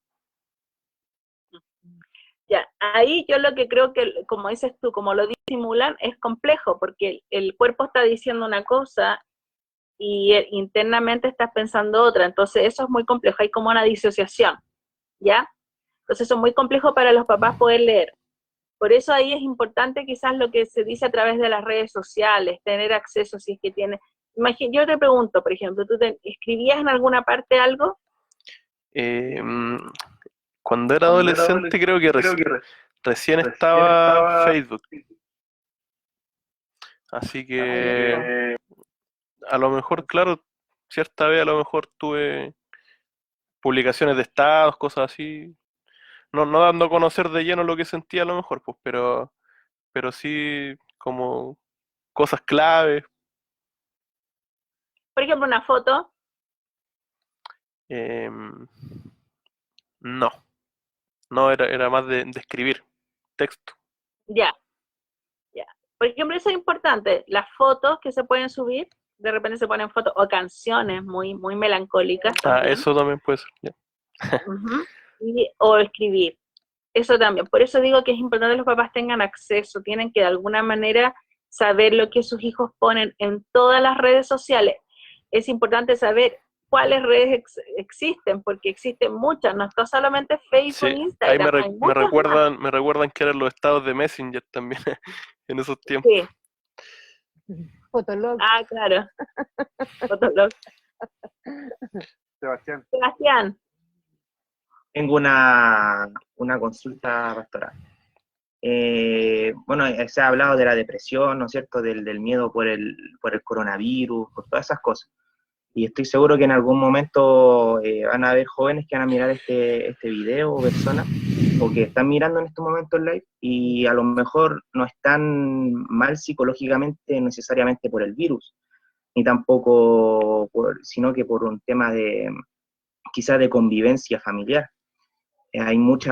Ya, ahí yo lo que creo que, como dices tú, como lo disimulan, es complejo, porque el cuerpo está diciendo una cosa y internamente estás pensando otra, entonces eso es muy complejo, hay como una disociación, ¿ya? Entonces eso es muy complejo para los papás poder leer. Por eso ahí es importante quizás lo que se dice a través de las redes sociales, tener acceso si es que tienes. Yo te pregunto, por ejemplo, ¿tú escribías en alguna parte algo? Cuando era adolescente creo que recién estaba Facebook. Así que a lo mejor, claro, cierta vez a lo mejor tuve publicaciones de estados, cosas así. No dando a conocer de lleno lo que sentía a lo mejor, pues, pero sí como cosas claves. Por ejemplo, una foto. No, era más de escribir texto. Ya. Por ejemplo, eso es importante, las fotos que se pueden subir, de repente se ponen fotos o canciones muy, muy melancólicas. También. Eso también puede ser, ya. O escribir, eso también. Por eso digo que es importante que los papás tengan acceso, tienen que de alguna manera saber lo que sus hijos ponen en todas las redes sociales. Es importante saber cuáles redes existen, porque existen muchas, no está solamente Facebook, sí, Instagram. Ahí me recuerdan que eran los estados de Messenger también en esos tiempos. Sí. Fotolog. Ah, claro. Fotolog. Sebastián. Tengo una consulta pastoral. Bueno, se ha hablado de la depresión, ¿no es cierto?, del miedo por el coronavirus, por todas esas cosas. Y estoy seguro que en algún momento van a haber jóvenes que van a mirar este video, o personas, o que están mirando en estos momentos live, y a lo mejor no están mal psicológicamente necesariamente por el virus, ni tampoco sino que por un tema de quizás de convivencia familiar. Hay muchos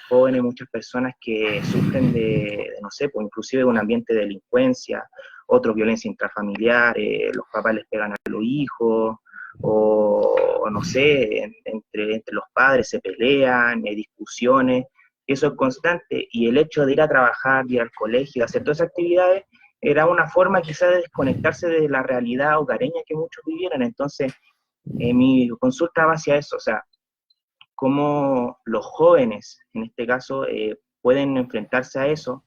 jóvenes, muchas personas que sufren no sé, pues inclusive de un ambiente de delincuencia, otros violencia intrafamiliar, los papás les pegan a los hijos, o no sé, entre los padres se pelean, hay discusiones, eso es constante, y el hecho de ir a trabajar, de ir al colegio, de hacer todas esas actividades, era una forma quizás de desconectarse de la realidad hogareña que muchos vivieran. Entonces, mi consulta va hacia eso, o sea, cómo los jóvenes, en este caso, pueden enfrentarse a eso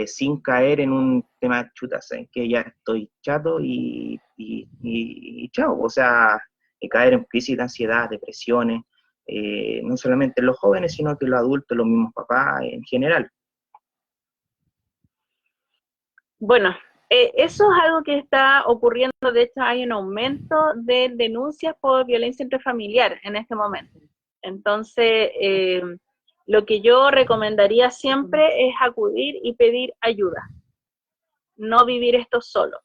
sin caer en un tema chutas, en que ya estoy chato y chao, o sea, caer en crisis de ansiedad, depresiones, no solamente los jóvenes, sino que los adultos, los mismos papás en general. Bueno, eso es algo que está ocurriendo. De hecho, hay un aumento de denuncias por violencia intrafamiliar en este momento. Entonces, lo que yo recomendaría siempre es acudir y pedir ayuda. No vivir esto solo.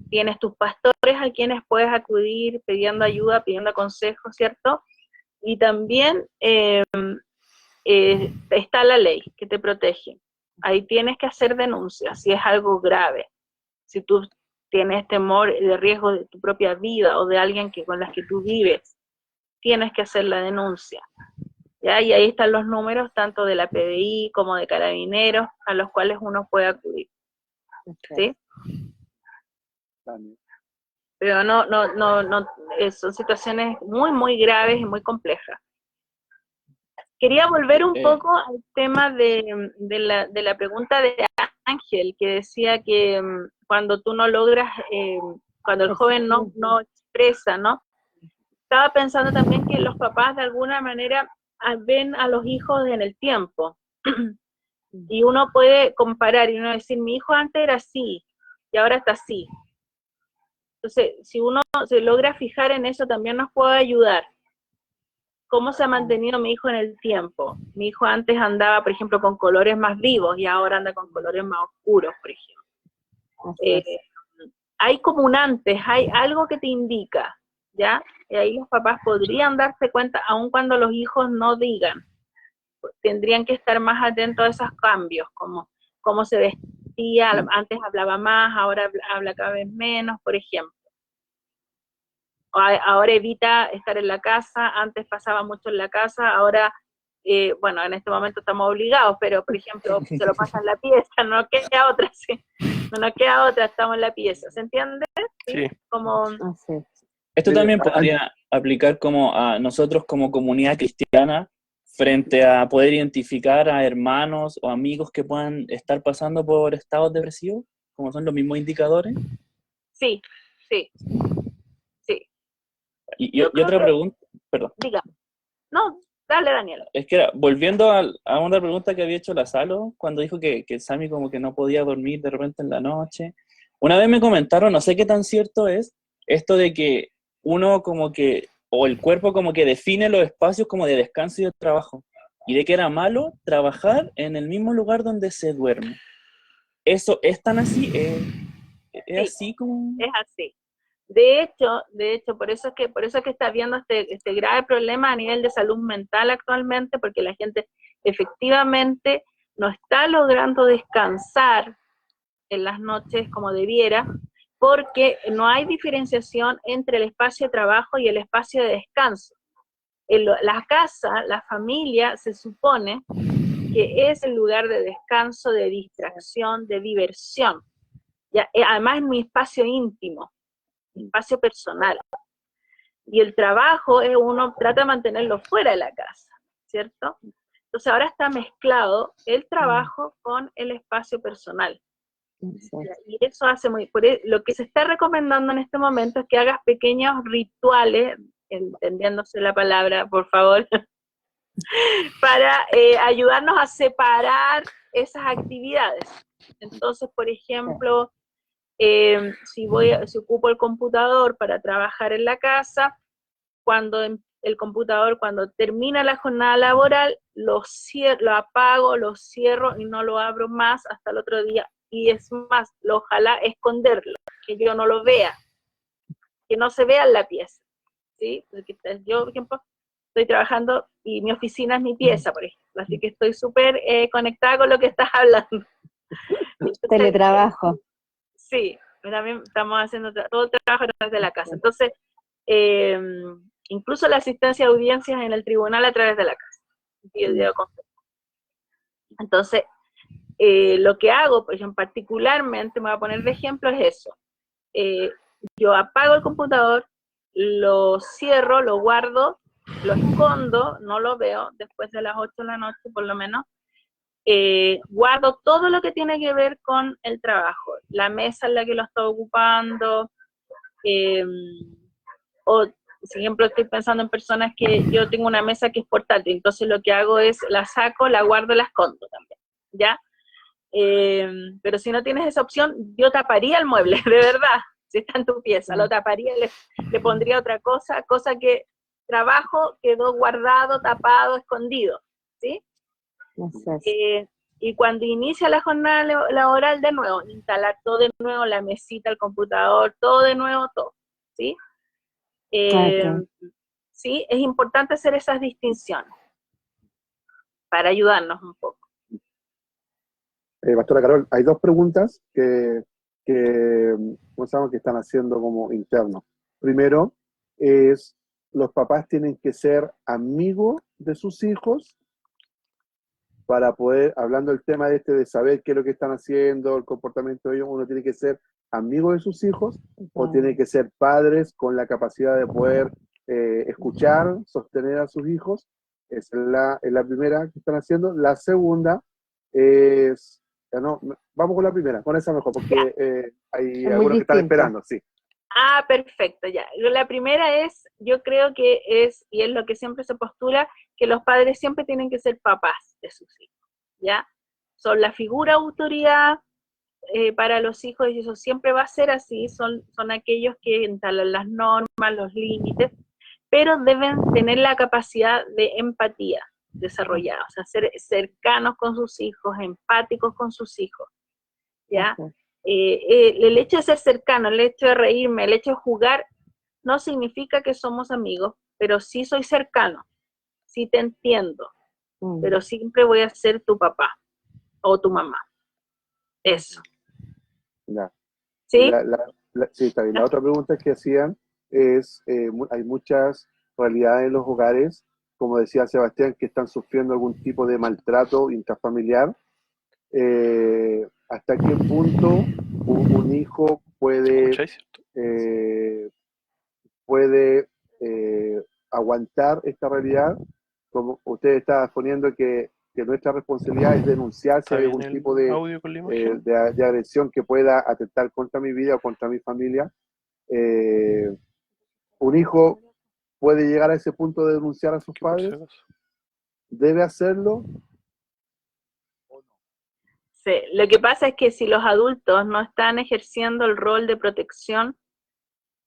Tienes tus pastores a quienes puedes acudir pidiendo ayuda, pidiendo consejos, ¿cierto? Y también está la ley que te protege. Ahí tienes que hacer denuncias si es algo grave. Si tú tienes temor de riesgo de tu propia vida o de alguien con las que tú vives, tienes que hacer la denuncia. ¿Ya? Y ahí están los números tanto de la PDI como de Carabineros a los cuales uno puede acudir. ¿Sí? Pero no, son situaciones muy, muy graves y muy complejas. Quería volver un poco al tema de la pregunta de Ángel, que decía que cuando tú no logras, cuando el joven no expresa, ¿no? Estaba pensando también que los papás de alguna manera ven a los hijos en el tiempo. Y uno puede comparar y uno decir, mi hijo antes era así y ahora está así. Entonces, si uno se logra fijar en eso, también nos puede ayudar. ¿Cómo se ha mantenido mi hijo en el tiempo? Mi hijo antes andaba, por ejemplo, con colores más vivos y ahora anda con colores más oscuros, por ejemplo. Hay como un antes, hay algo que te indica, ¿ya? Y ahí los papás podrían darse cuenta, aun cuando los hijos no digan. Tendrían que estar más atentos a esos cambios, como cómo se vestía, antes hablaba más, ahora habla cada vez menos, por ejemplo. Ahora evita estar en la casa, antes pasaba mucho en la casa, ahora, bueno, en este momento estamos obligados, pero por ejemplo, se lo pasa en la pieza, no nos queda otra, sí. No nos queda otra, estamos en la pieza, ¿se entiende? Sí. Como... Esto también podría aplicar como a nosotros como comunidad cristiana, frente a poder identificar a hermanos o amigos que puedan estar pasando por estados depresivos, como son los mismos indicadores. Sí. Y otra pregunta, perdón. Diga. No, dale, Daniela. Es que volviendo a una pregunta que había hecho la Salo, cuando dijo que Sammy como que no podía dormir de repente en la noche. Una vez me comentaron, no sé qué tan cierto es, esto de que uno como que, o el cuerpo como que define los espacios como de descanso y de trabajo, y de que era malo trabajar en el mismo lugar donde se duerme. ¿Eso es tan así? ¿Es así como...? Es así. De hecho, por eso es que está habiendo este grave problema a nivel de salud mental actualmente, porque la gente efectivamente no está logrando descansar en las noches como debiera, porque no hay diferenciación entre el espacio de trabajo y el espacio de descanso. La casa, la familia, se supone que es el lugar de descanso, de distracción, de diversión. Ya, además es mi espacio íntimo, mi espacio personal. Y el trabajo uno trata de mantenerlo fuera de la casa, ¿cierto? Entonces ahora está mezclado el trabajo con el espacio personal. Y eso hace lo que se está recomendando en este momento es que hagas pequeños rituales, entendiéndose la palabra, por favor, para ayudarnos a separar esas actividades. Entonces, por ejemplo, si ocupo el computador para trabajar en la casa, el computador, cuando termina la jornada laboral, lo apago, lo cierro y no lo abro más hasta el otro día. Y es más, ojalá esconderlo, que yo no lo vea, que no se vea en la pieza, ¿sí? Porque yo, por ejemplo, estoy trabajando y mi oficina es mi pieza, por ejemplo, así que estoy súper conectada con lo que estás hablando. Entonces, Teletrabajo. sí, también estamos haciendo todo el trabajo a través de la casa. Entonces, incluso la asistencia a audiencias en el tribunal a través de la casa. Entonces, lo que hago, por ejemplo, particularmente, me voy a poner de ejemplo, es eso. Yo apago el computador, lo cierro, lo guardo, lo escondo, no lo veo después de las 8 de la noche por lo menos. Guardo todo lo que tiene que ver con el trabajo, la mesa en la que lo estoy ocupando, o por ejemplo estoy pensando en personas que yo tengo una mesa que es portátil, entonces lo que hago es la saco, la guardo, la escondo también, ¿ya? Pero si no tienes esa opción, yo taparía el mueble, de verdad, si está en tu pieza, lo taparía, le pondría otra cosa que trabajo quedó guardado, tapado, escondido, ¿sí? Y cuando inicia la jornada laboral de nuevo, instalar todo de nuevo, la mesita, el computador, todo de nuevo, todo, ¿sí? Sí, es importante hacer esas distinciones para ayudarnos un poco. Pastora Carol, hay dos preguntas ¿cómo se llama? Que están haciendo como internos. Primero es, ¿los papás tienen que ser amigos de sus hijos para poder, hablando del tema de saber qué es lo que están haciendo, el comportamiento de ellos, uno tiene que ser amigo de sus hijos o tiene que ser padres con la capacidad de poder escuchar, sostener a sus hijos? Esa es la primera que están haciendo. La segunda es, no, vamos con la primera, con esa mejor, porque hay algunos que están esperando, sí. Ah, perfecto, ya. La primera es, yo creo que es, y es lo que siempre se postula, que los padres siempre tienen que ser papás de sus hijos, ¿ya? Son la figura autoridad para los hijos y eso siempre va a ser así, son aquellos que instalan las normas, los límites, pero deben tener la capacidad de empatía desarrollada, o sea, ser cercanos con sus hijos, empáticos con sus hijos, ¿ya? El hecho de ser cercano, el hecho de reírme, el hecho de jugar, no significa que somos amigos, pero sí soy cercano, sí te entiendo, pero siempre voy a ser tu papá o tu mamá. Eso. Ya. ¿Sí? Sí, está bien. La otra pregunta que hacían es, hay muchas realidades en los hogares, como decía Sebastián, que están sufriendo algún tipo de maltrato intrafamiliar. ¿Hasta qué punto un hijo puede aguantar esta realidad? Como usted está poniendo que nuestra responsabilidad es denunciar si hay algún tipo de agresión que pueda atentar contra mi vida o contra mi familia. ¿Un hijo puede llegar a ese punto de denunciar a sus padres? ¿Debe hacerlo? Sí, lo que pasa es que si los adultos no están ejerciendo el rol de protección,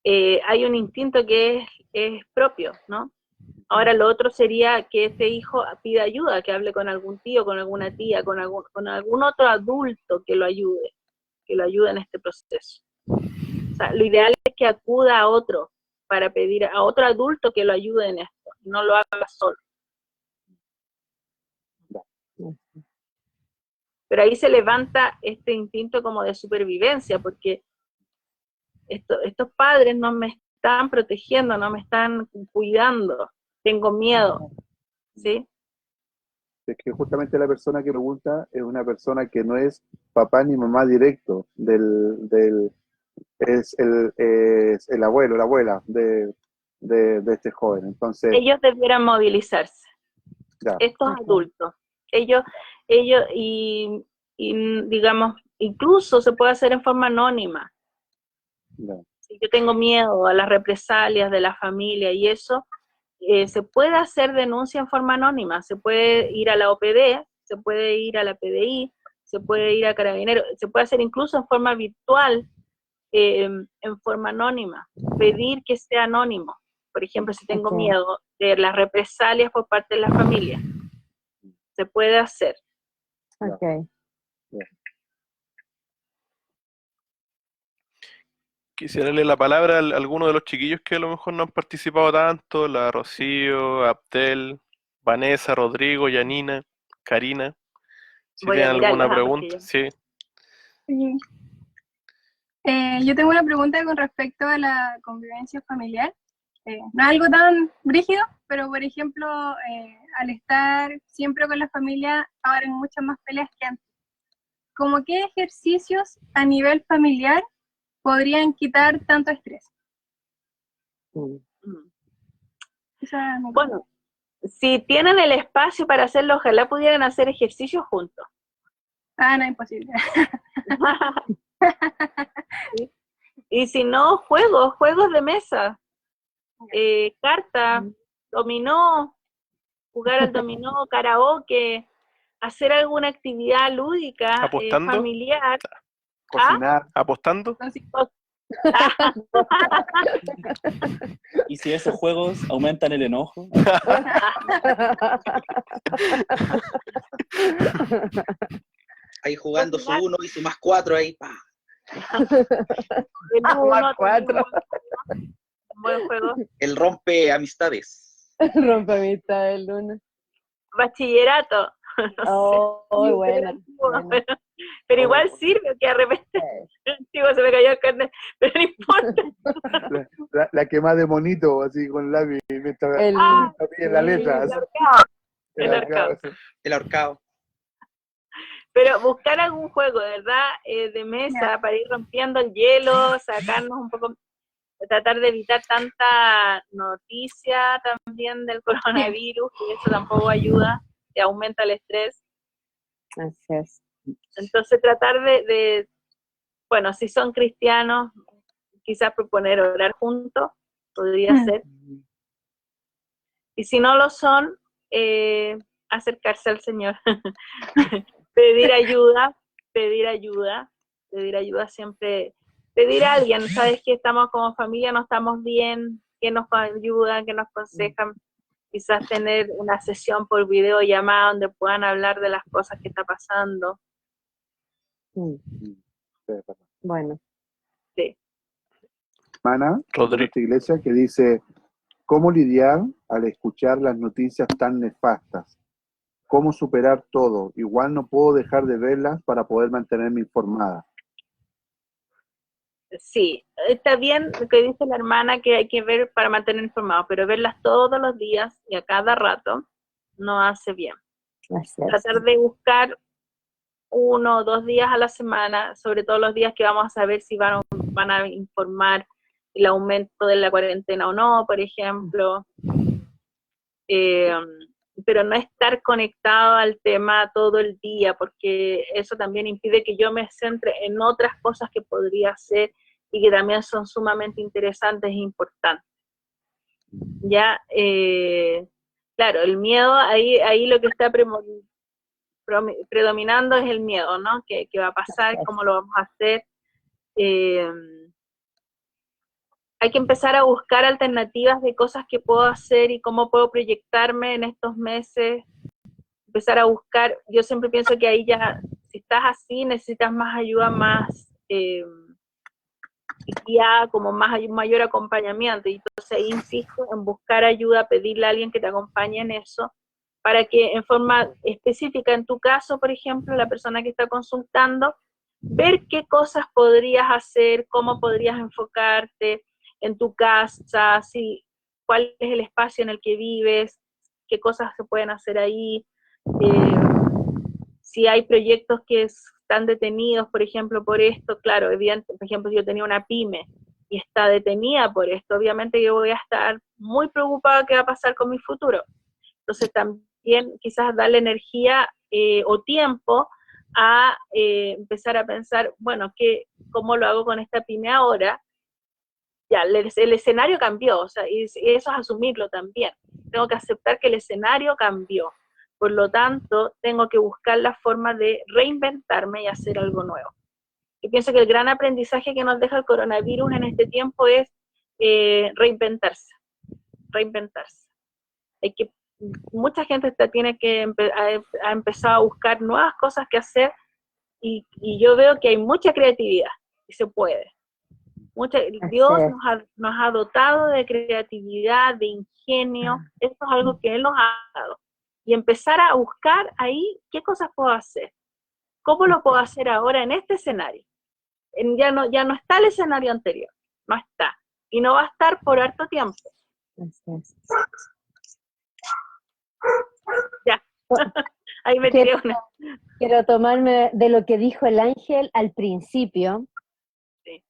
hay un instinto que es propio, ¿no? Ahora lo otro sería que este hijo pida ayuda, que hable con algún tío, con alguna tía, con algún otro adulto que lo ayude en este proceso. O sea, lo ideal es que acuda a otro para pedir a otro adulto que lo ayude en esto, no lo haga solo. Pero ahí se levanta este instinto como de supervivencia, porque estos padres no me están protegiendo, no me están cuidando, tengo miedo, ¿sí? Es que justamente la persona que pregunta es una persona que no es papá ni mamá directo, es el abuelo, la abuela de este joven. Entonces, ellos debieran movilizarse, ya. Estos adultos. Ellos y digamos, incluso se puede hacer en forma anónima. Ya. Si yo tengo miedo a las represalias de la familia y eso, se puede hacer denuncia en forma anónima, se puede ir a la OPD, se puede ir a la PDI, se puede ir a Carabineros, se puede hacer incluso en forma virtual, en forma anónima, pedir que sea anónimo. Por ejemplo, si tengo Ok. miedo de las represalias por parte de la familia, se puede hacer. Ok. Quisiera darle la palabra a alguno de los chiquillos que a lo mejor no han participado tanto, la Rocío, Abdel, Vanessa, Rodrigo, Yanina, Karina. Si Voy a tienen mirarlos alguna a porque pregunta, yo- sí. Sí. Yo tengo una pregunta con respecto a la convivencia familiar. No es algo tan brígido, pero por ejemplo, al estar siempre con la familia, ahora hay muchas más peleas que antes. ¿Cómo qué ejercicios a nivel familiar podrían quitar tanto estrés? Mm. Mm. Esa es mi Bueno, si tienen el espacio para hacerlo, ojalá pudieran hacer ejercicios juntos. Ah, no, imposible. ¿Sí? Y si no, juegos de mesa, carta, dominó, jugar al dominó, karaoke, hacer alguna actividad lúdica, ¿Apostando? familiar. Cocinar. ¿Apostando? Entonces, Y si esos juegos aumentan el enojo, Ahí jugando su Cocinar. 1 y su +4 ahí, pa. El uno, Más cuatro. un buen juego. El rompe amistades. Rompe amistad del lunes. Bachillerato. Oh, Sí, bueno. pero- Pero igual sirve que de repente digo, se me cayó el carnet, pero no importa. La que más de monito, así con lápiz, mientras El- en la letra. El así. ahorcado. El el ahorcado, ahorcado. sí. El ahorcado. Pero buscar algún juego, de verdad, de mesa para ir rompiendo el hielo, sacarnos un poco, tratar de evitar tanta noticia también del coronavirus, que eso tampoco ayuda, que aumenta el estrés. Así es. Entonces tratar bueno, si son cristianos, quizás proponer orar juntos, podría ser. Y si no lo son, acercarse al Señor. pedir ayuda siempre, pedir a alguien, sabes que estamos como familia, no estamos bien, que nos ayudan, que nos aconsejan, quizás tener una sesión por videollamada donde puedan hablar de las cosas que está pasando. Mm. Bueno. Sí. Hermana de Rodrigo. nuestra iglesia que dice: ¿cómo lidiar al escuchar las noticias tan nefastas? ¿Cómo superar todo? Igual no puedo dejar de verlas para poder mantenerme informada. Sí, está bien lo que dice la hermana que hay que ver para mantener informado, pero verlas todos los días y a cada rato no hace bien. Así es. Tratar de buscar 1 o 2 días a la semana, sobre todo los días que vamos a saber si van a informar el aumento de la cuarentena o no, por ejemplo. Pero no estar conectado al tema todo el día, porque eso también impide que yo me centre en otras cosas que podría hacer y que también son sumamente interesantes e importantes. Ya, claro, el miedo, ahí lo que está predominando es el miedo, ¿no? ¿Qué va a pasar? ¿Cómo lo vamos a hacer? Hay que empezar a buscar alternativas de cosas que puedo hacer y cómo puedo proyectarme en estos meses. Empezar a buscar, yo siempre pienso que ahí ya, si estás así, necesitas más ayuda, más guía, como mayor acompañamiento. Y entonces ahí insisto en buscar ayuda, pedirle a alguien que te acompañe en eso, para que en forma específica, en tu caso, por ejemplo, la persona que está consultando, ver qué cosas podrías hacer, cómo podrías enfocarte en tu casa, cuál es el espacio en el que vives, qué cosas se pueden hacer ahí, si hay proyectos que están detenidos, por ejemplo, por esto, claro, evidente, por ejemplo, si yo tenía una pyme y está detenida por esto, obviamente yo voy a estar muy preocupada de qué va a pasar con mi futuro. Entonces también quizás darle energía o tiempo a empezar a pensar, bueno, ¿cómo lo hago con esta pyme ahora? Ya, el escenario cambió, o sea, y eso es asumirlo también. Tengo que aceptar que el escenario cambió. Por lo tanto, tengo que buscar la forma de reinventarme y hacer algo nuevo. Yo pienso que el gran aprendizaje que nos deja el coronavirus en este tiempo es reinventarse. Mucha gente tiene que ha empezado a buscar nuevas cosas que hacer y yo veo que hay mucha creatividad y se puede. Dios nos ha dotado de creatividad, de ingenio, esto es algo que Él nos ha dado. Y empezar a buscar ahí qué cosas puedo hacer, cómo lo puedo hacer ahora en este escenario. Ya no está el escenario anterior, no está. Y no va a estar por harto tiempo. Ya, ahí me tiré una. Quiero tomarme de lo que dijo el ángel al principio, sí.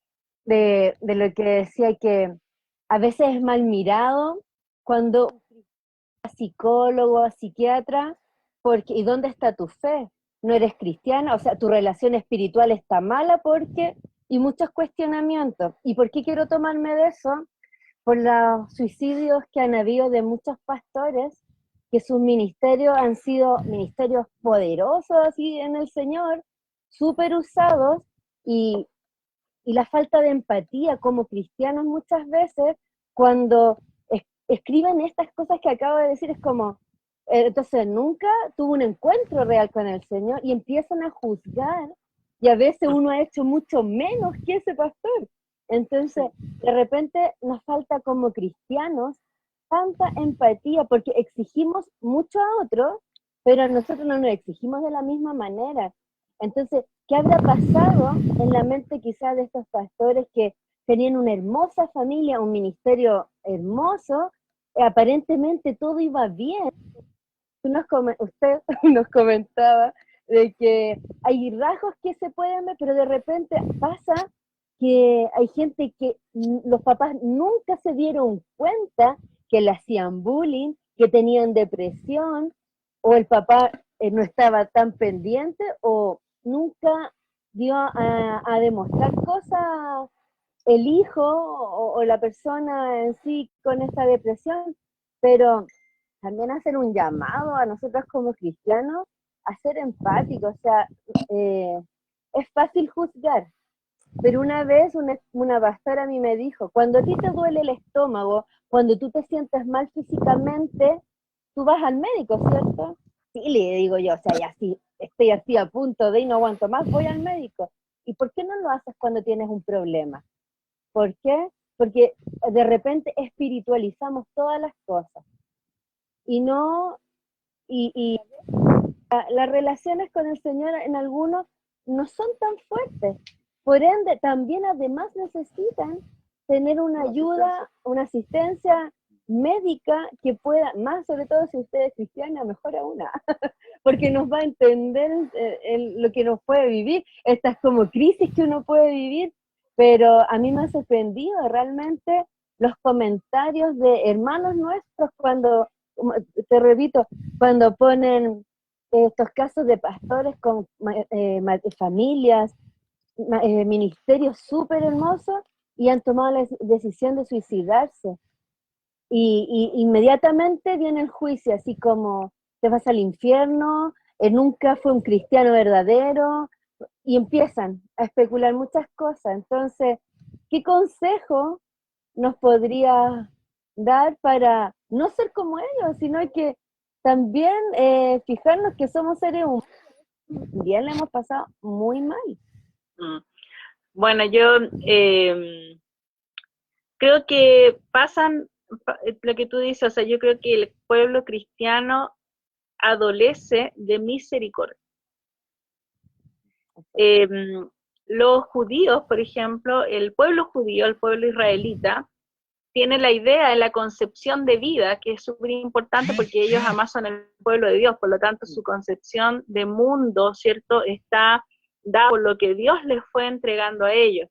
de lo que decía que a veces es mal mirado cuando psicólogo, psiquiatra, porque ¿y dónde está tu fe? No eres cristiana, o sea, tu relación espiritual está mala porque, y muchos cuestionamientos. ¿Y por qué quiero tomarme de eso? Por los suicidios que han habido de muchos pastores, que sus ministerios han sido ministerios poderosos así en el Señor, súper usados, y la falta de empatía como cristianos muchas veces, cuando escriben estas cosas que acabo de decir, es como, entonces nunca tuvo un encuentro real con el Señor, y empiezan a juzgar, y a veces uno ha hecho mucho menos que ese pastor. Entonces, de repente nos falta como cristianos tanta empatía, porque exigimos mucho a otros, pero nosotros no nos exigimos de la misma manera. Entonces, ¿qué habrá pasado en la mente quizás de estos pastores que tenían una hermosa familia, un ministerio hermoso, aparentemente todo iba bien? Usted nos comentaba de que hay rasgos que se pueden ver, pero de repente pasa que hay gente que los papás nunca se dieron cuenta que le hacían bullying, que tenían depresión, o el papá no estaba tan pendiente, o nunca dio a demostrar cosas el hijo o la persona en sí con esta depresión, pero también hacer un llamado a nosotros como cristianos a ser empáticos. O sea, es fácil juzgar, pero una vez una pastora a mí me dijo, cuando a ti te duele el estómago, cuando tú te sientes mal físicamente, tú vas al médico, ¿cierto? Sí, le digo yo, o sea, ya sí, estoy así a punto de y no aguanto más, voy al médico. ¿Y por qué no lo haces cuando tienes un problema? ¿Por qué? Porque de repente espiritualizamos todas las cosas. Y no, y las relaciones con el Señor en algunos no son tan fuertes. Por ende, también además necesitan tener una ayuda, una asistencia médica que pueda, más sobre todo si usted es cristiana, mejor aún, porque nos va a entender lo que nos puede vivir, estas como crisis que uno puede vivir. Pero a mí me ha sorprendido realmente los comentarios de hermanos nuestros cuando, te repito, cuando ponen estos casos de pastores con familias, ministerios súper hermosos, y han tomado la decisión de suicidarse. Y inmediatamente viene el juicio, así como te vas al infierno, nunca fue un cristiano verdadero, y empiezan a especular muchas cosas. Entonces, ¿qué consejo nos podría dar para no ser como ellos, sino que también fijarnos que somos seres humanos? Bien, le hemos pasado muy mal. Bueno, yo creo que pasan lo que tú dices, o sea, yo creo que el pueblo cristiano adolece de misericordia. Los judíos, por ejemplo, el pueblo judío, el pueblo israelita, tiene la idea de la concepción de vida, que es súper importante porque ellos jamás son el pueblo de Dios, por lo tanto su concepción de mundo, ¿cierto?, está dada por lo que Dios les fue entregando a ellos.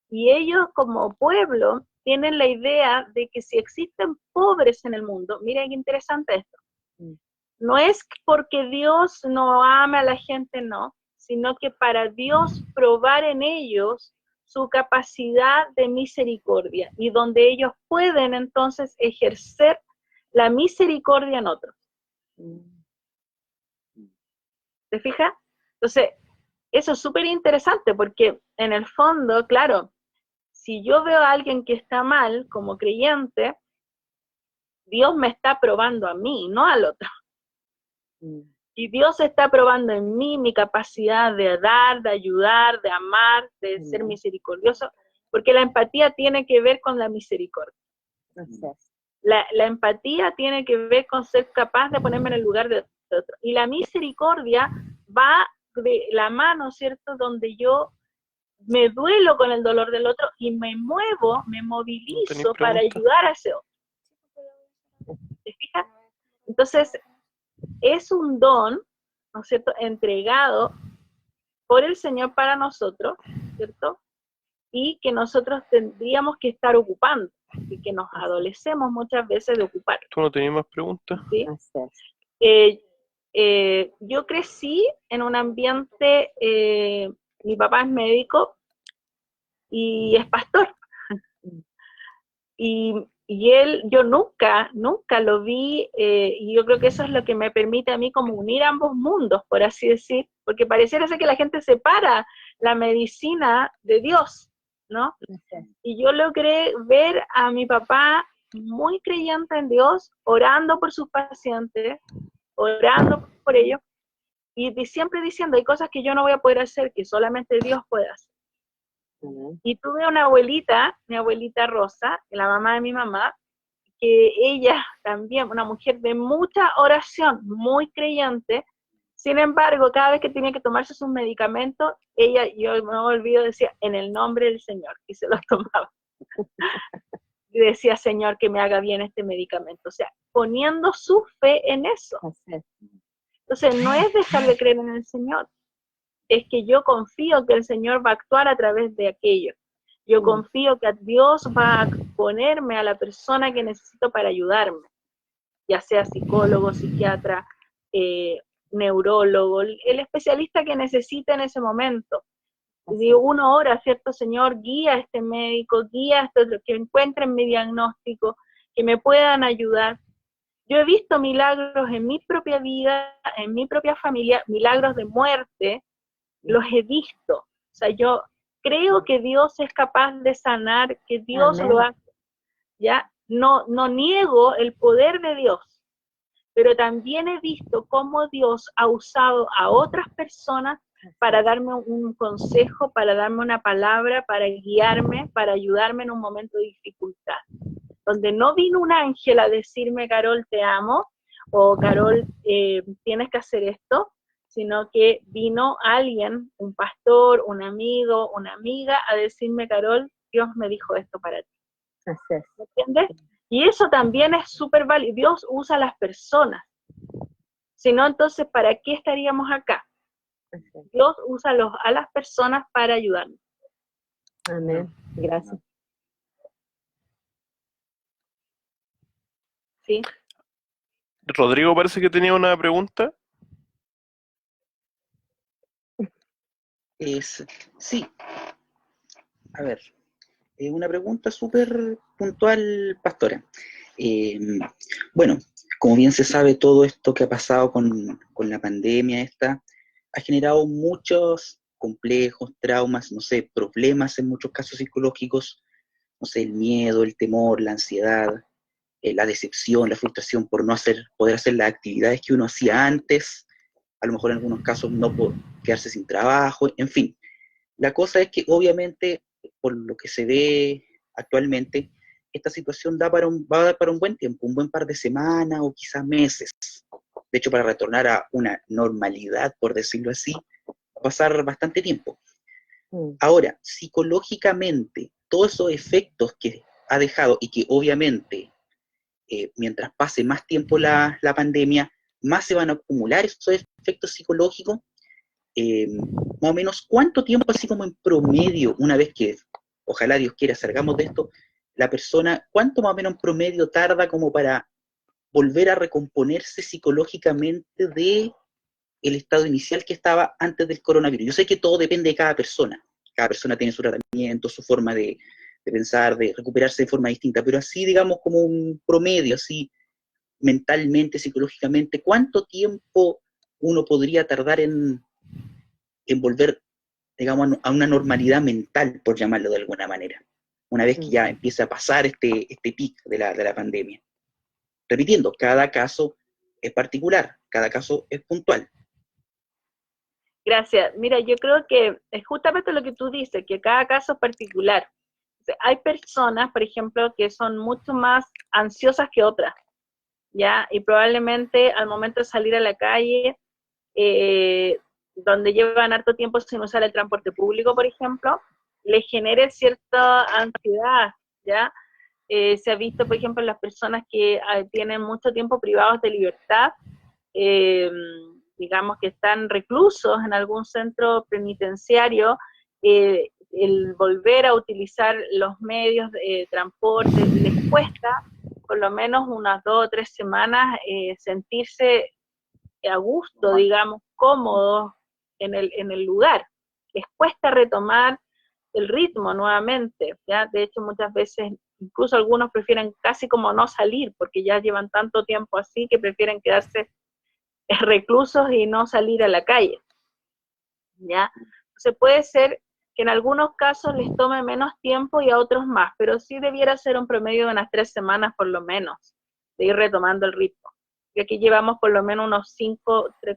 Y ellos como pueblo tienen la idea de que si existen pobres en el mundo, miren qué interesante esto, no es porque Dios no ama a la gente, no, sino que para Dios probar en ellos su capacidad de misericordia y donde ellos pueden entonces ejercer la misericordia en otros. ¿Te fijas? Entonces, eso es súper interesante porque en el fondo, claro, si yo veo a alguien que está mal como creyente, Dios me está probando a mí, no al otro. Y Dios está probando en mí mi capacidad de dar, de ayudar, de amar, de ser misericordioso, porque la empatía tiene que ver con la misericordia. La empatía tiene que ver con ser capaz de ponerme en el lugar de otro. Y la misericordia va de la mano, ¿cierto? Donde yo me duelo con el dolor del otro y me muevo, me movilizo para ayudar a ese otro. ¿Te fijas? Entonces, es un don, ¿no es cierto?, entregado por el Señor para nosotros, ¿cierto? Y que nosotros tendríamos que estar ocupando, y que nos adolecemos muchas veces de ocupar. ¿Tú no tenías más preguntas? ¿Sí? Yo crecí en un ambiente, mi papá es médico y es pastor. Y él, yo nunca lo vi, y yo creo que eso es lo que me permite a mí como unir ambos mundos, por así decir, porque pareciera ser que la gente separa la medicina de Dios, ¿no? Y yo logré ver a mi papá muy creyente en Dios, orando por sus pacientes, orando por ellos, y siempre diciendo, hay cosas que yo no voy a poder hacer, que solamente Dios puede hacer. Y tuve una abuelita, mi abuelita Rosa, la mamá de mi mamá, que ella también, una mujer de mucha oración, muy creyente. Sin embargo, cada vez que tenía que tomarse sus medicamentos, ella, yo no me olvido, decía, en el nombre del Señor, y se los tomaba. Y decía, Señor, que me haga bien este medicamento. O sea, poniendo su fe en eso. Entonces, no es dejar de creer en el Señor, es que yo confío que el Señor va a actuar a través de aquello. Yo confío que Dios va a ponerme a la persona que necesito para ayudarme, ya sea psicólogo, psiquiatra, neurólogo, el especialista que necesite en ese momento. Y digo, uno ora, ¿cierto, Señor? Guía a este médico, guía a este otro, que encuentren mi diagnóstico, que me puedan ayudar. Yo he visto milagros en mi propia vida, en mi propia familia, milagros de muerte, los he visto. O sea, yo creo que Dios es capaz de sanar, que Dios lo hace. ¿Ya? No niego el poder de Dios, pero también he visto cómo Dios ha usado a otras personas para darme un consejo, para darme una palabra, para guiarme, para ayudarme en un momento de dificultad. Donde no vino un ángel a decirme, Carol, te amo, o Carol, tienes que hacer esto, sino que vino alguien, un pastor, un amigo, una amiga, a decirme, Carol, Dios me dijo esto para ti. ¿Me entiendes? Y eso también es súper válido. Dios usa a las personas. Si no, entonces, ¿para qué estaríamos acá? Dios usa a las personas para ayudarnos. Amén. Gracias. ¿Sí? Rodrigo parece que tenía una pregunta. Sí. A ver, una pregunta súper puntual, pastora. Bueno, como bien se sabe, todo esto que ha pasado con la pandemia ha generado muchos complejos, traumas, no sé, problemas en muchos casos psicológicos, no sé, el miedo, el temor, la ansiedad, la decepción, la frustración por no poder hacer las actividades que uno hacía antes, a lo mejor en algunos casos no quedarse sin trabajo, en fin. La cosa es que obviamente, por lo que se ve actualmente, esta situación va a dar para un buen tiempo, un buen par de semanas o quizás meses. De hecho, para retornar a una normalidad, por decirlo así, va a pasar bastante tiempo. Ahora, psicológicamente, todos esos efectos que ha dejado y que obviamente, mientras pase más tiempo la pandemia, más se van a acumular esos efectos psicológicos. Más o menos, ¿cuánto tiempo, así como en promedio, una vez que, ojalá Dios quiera, salgamos de esto, la persona, cuánto más o menos en promedio tarda como para volver a recomponerse psicológicamente de el estado inicial que estaba antes del coronavirus? Yo sé que todo depende de cada persona tiene su tratamiento, su forma de pensar, de recuperarse de forma distinta, pero así, digamos, como un promedio, así, mentalmente, psicológicamente, ¿cuánto tiempo uno podría tardar en volver digamos, a una normalidad mental, por llamarlo de alguna manera, una vez que ya empieza a pasar este pic de la pandemia. Repitiendo, cada caso es particular, cada caso es puntual. Gracias. Mira, yo creo que es justamente lo que tú dices, que cada caso es particular. O sea, hay personas, por ejemplo, que son mucho más ansiosas que otras, ¿ya? Y probablemente al momento de salir a la calle, donde llevan harto tiempo sin usar el transporte público, por ejemplo, les genere cierta ansiedad, ¿ya? Se ha visto, por ejemplo, en las personas que tienen mucho tiempo privados de libertad, digamos que están reclusos en algún centro penitenciario, el volver a utilizar los medios de transporte les cuesta por lo menos unas 2 o 3 semanas sentirse a gusto, digamos, cómodos en el lugar. Les cuesta retomar el ritmo nuevamente, ¿ya? De hecho, muchas veces, incluso algunos prefieren casi como no salir, porque ya llevan tanto tiempo así que prefieren quedarse reclusos y no salir a la calle, ¿ya? Entonces puede ser que en algunos casos les tome menos tiempo y a otros más, pero sí debiera ser un promedio de unas 3 semanas por lo menos, de ir retomando el ritmo. Y aquí llevamos por lo menos unos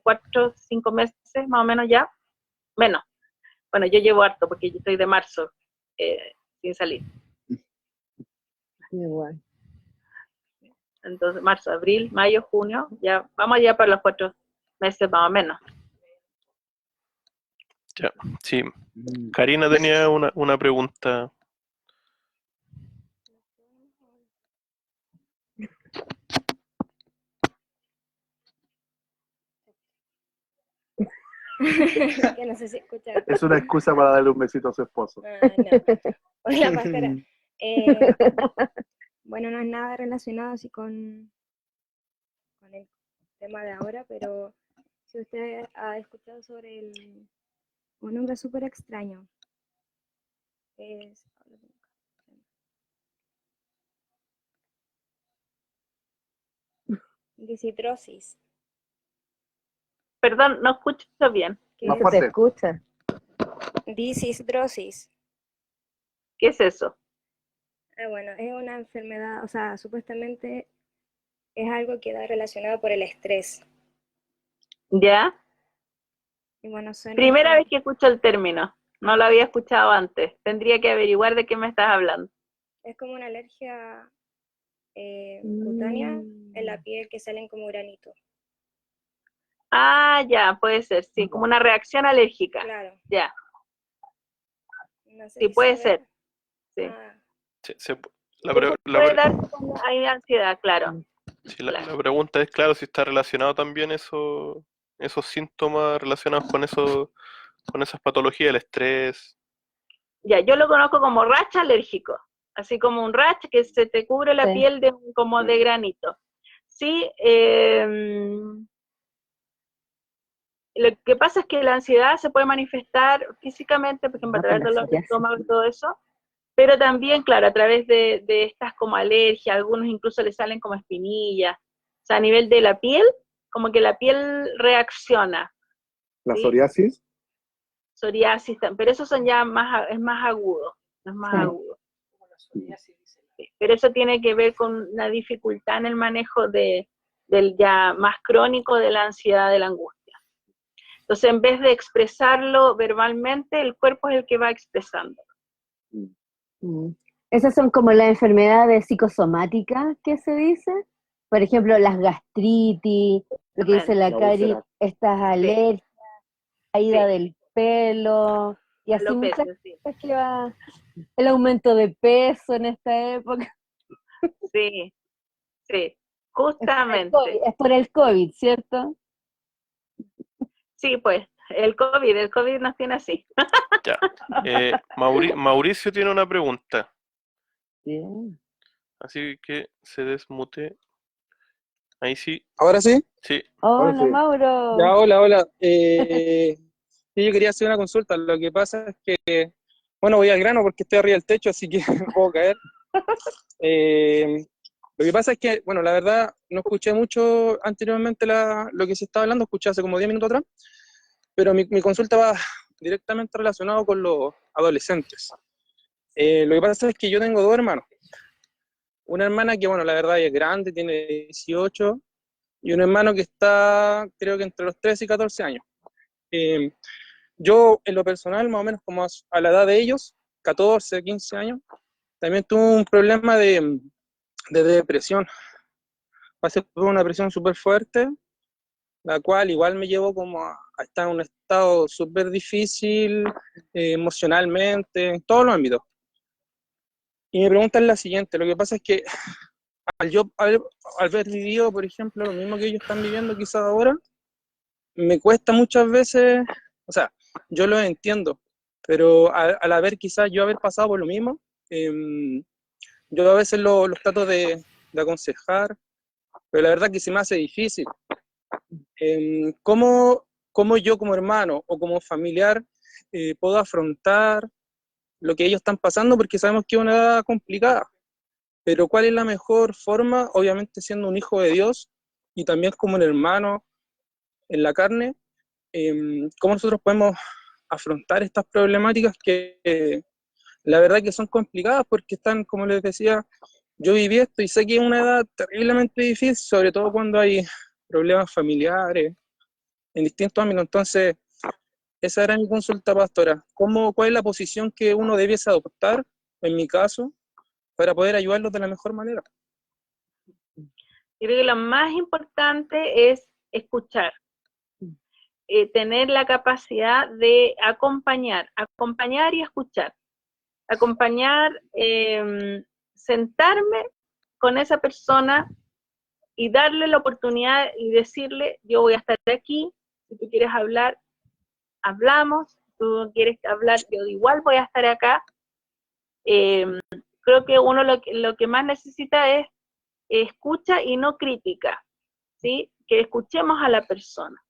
4, 5 meses más o menos ya, menos. Bueno, yo llevo harto porque yo estoy de marzo sin salir. Igual. Entonces, marzo, abril, mayo, junio, ya vamos ya para los 4 meses más o menos. Ya, sí. Karina tenía una pregunta. Que no sé si escucha. Es una excusa para darle un besito a su esposo. Ah, no. Hola, pastora. Bueno, no es nada relacionado así con el tema de ahora, pero si usted ha escuchado sobre un nombre súper extraño, es dishidrosis, Perdón, no escucho bien. que Más es fuerte. Se escucha. dishidrosis. ¿Qué es eso? Bueno, es una enfermedad, o sea, supuestamente es algo que da relacionado por el estrés. ¿Ya? Y bueno, suena Primera vez que escucho el término. No lo había escuchado antes. Tendría que averiguar de qué me estás hablando. es como una alergia cutánea en la piel que salen como granitos. Ah, ya, puede ser, sí, como una reacción alérgica. Claro. Ya, No sé sí, si puede sabe. ser. Sí. Ah, Sí, Eso puede darse cuando hay ansiedad, claro. sí, la pregunta es, claro, si está relacionado también esos síntomas relacionados con esas patologías, el estrés. Ya, yo lo conozco como rash alérgico, así como un rash que se te cubre la Sí. piel como de granito. Sí, lo que pasa es que la ansiedad se puede manifestar físicamente, por ejemplo, a través de dolor de estómago y todo eso, pero también, claro, a través de estas como alergias, algunos incluso le salen como espinillas, o sea, a nivel de la piel, como que la piel reacciona. ¿La ¿sí? psoriasis? Psoriasis, pero esos son ya es más agudo, es más agudo. Sí, pero eso tiene que ver con una dificultad en el manejo del ya más crónico de la ansiedad, de la angustia. Entonces, en vez de expresarlo verbalmente, el cuerpo es el que va expresando. Esas son como las enfermedades psicosomáticas que se dice. Por ejemplo, las gastritis, lo que dice la Cari, estas alergias, caída del pelo, y así muchas cosas que va, el aumento de peso en esta época. Sí, sí, justamente. Es por el COVID, ¿cierto? Sí, pues, el COVID nos tiene así. Ya. Mauricio tiene una pregunta. Bien. Así que se desmute. Ahí sí. ¿Ahora sí? Sí. Hola, sí. Mauro. Ya, hola. Sí, yo quería hacer una consulta. Lo que pasa es que, bueno, voy al grano porque estoy arriba del techo, así que me puedo caer. Lo que pasa es que, bueno, la verdad, no escuché mucho anteriormente lo que se estaba hablando, escuché hace como 10 minutos atrás, pero mi consulta va directamente relacionado con los adolescentes. Lo que pasa es que yo tengo dos hermanos. Una hermana que, bueno, la verdad es grande, tiene 18, y un hermano que está, creo que entre los 13 y 14 años. Yo, en lo personal, más o menos como a la edad de ellos, 14, 15 años, también tuve un problema de depresión. Pasé por una depresión súper fuerte, la cual igual me llevó como a estar en un estado súper difícil, emocionalmente, en todos los ámbitos. Y mi pregunta es la siguiente: lo que pasa es que al haber vivido, por ejemplo, lo mismo que ellos están viviendo quizás ahora, me cuesta muchas veces, o sea, yo lo entiendo, pero al haber quizás yo haber pasado por lo mismo, yo a veces los trato de aconsejar, pero la verdad que se me hace difícil. ¿Cómo yo como hermano o como familiar puedo afrontar lo que ellos están pasando? Porque sabemos que es una edad complicada, pero ¿cuál es la mejor forma? Obviamente siendo un hijo de Dios y también como un hermano en la carne, ¿cómo nosotros podemos afrontar estas problemáticas que la verdad que son complicadas porque están, como les decía, yo viví esto y sé que es una edad terriblemente difícil, sobre todo cuando hay problemas familiares en distintos ámbitos? Entonces, esa era mi consulta, pastora. ¿Cuál es la posición que uno debiese adoptar, en mi caso, para poder ayudarlos de la mejor manera? Creo que lo más importante es escuchar, tener la capacidad de acompañar y escuchar. Acompañar, sentarme con esa persona y darle la oportunidad y decirle: yo voy a estar aquí, si tú quieres hablar, hablamos, si tú quieres hablar, yo igual voy a estar acá. Creo que uno lo que más necesita es escucha y no crítica, ¿sí? Que escuchemos a la persona.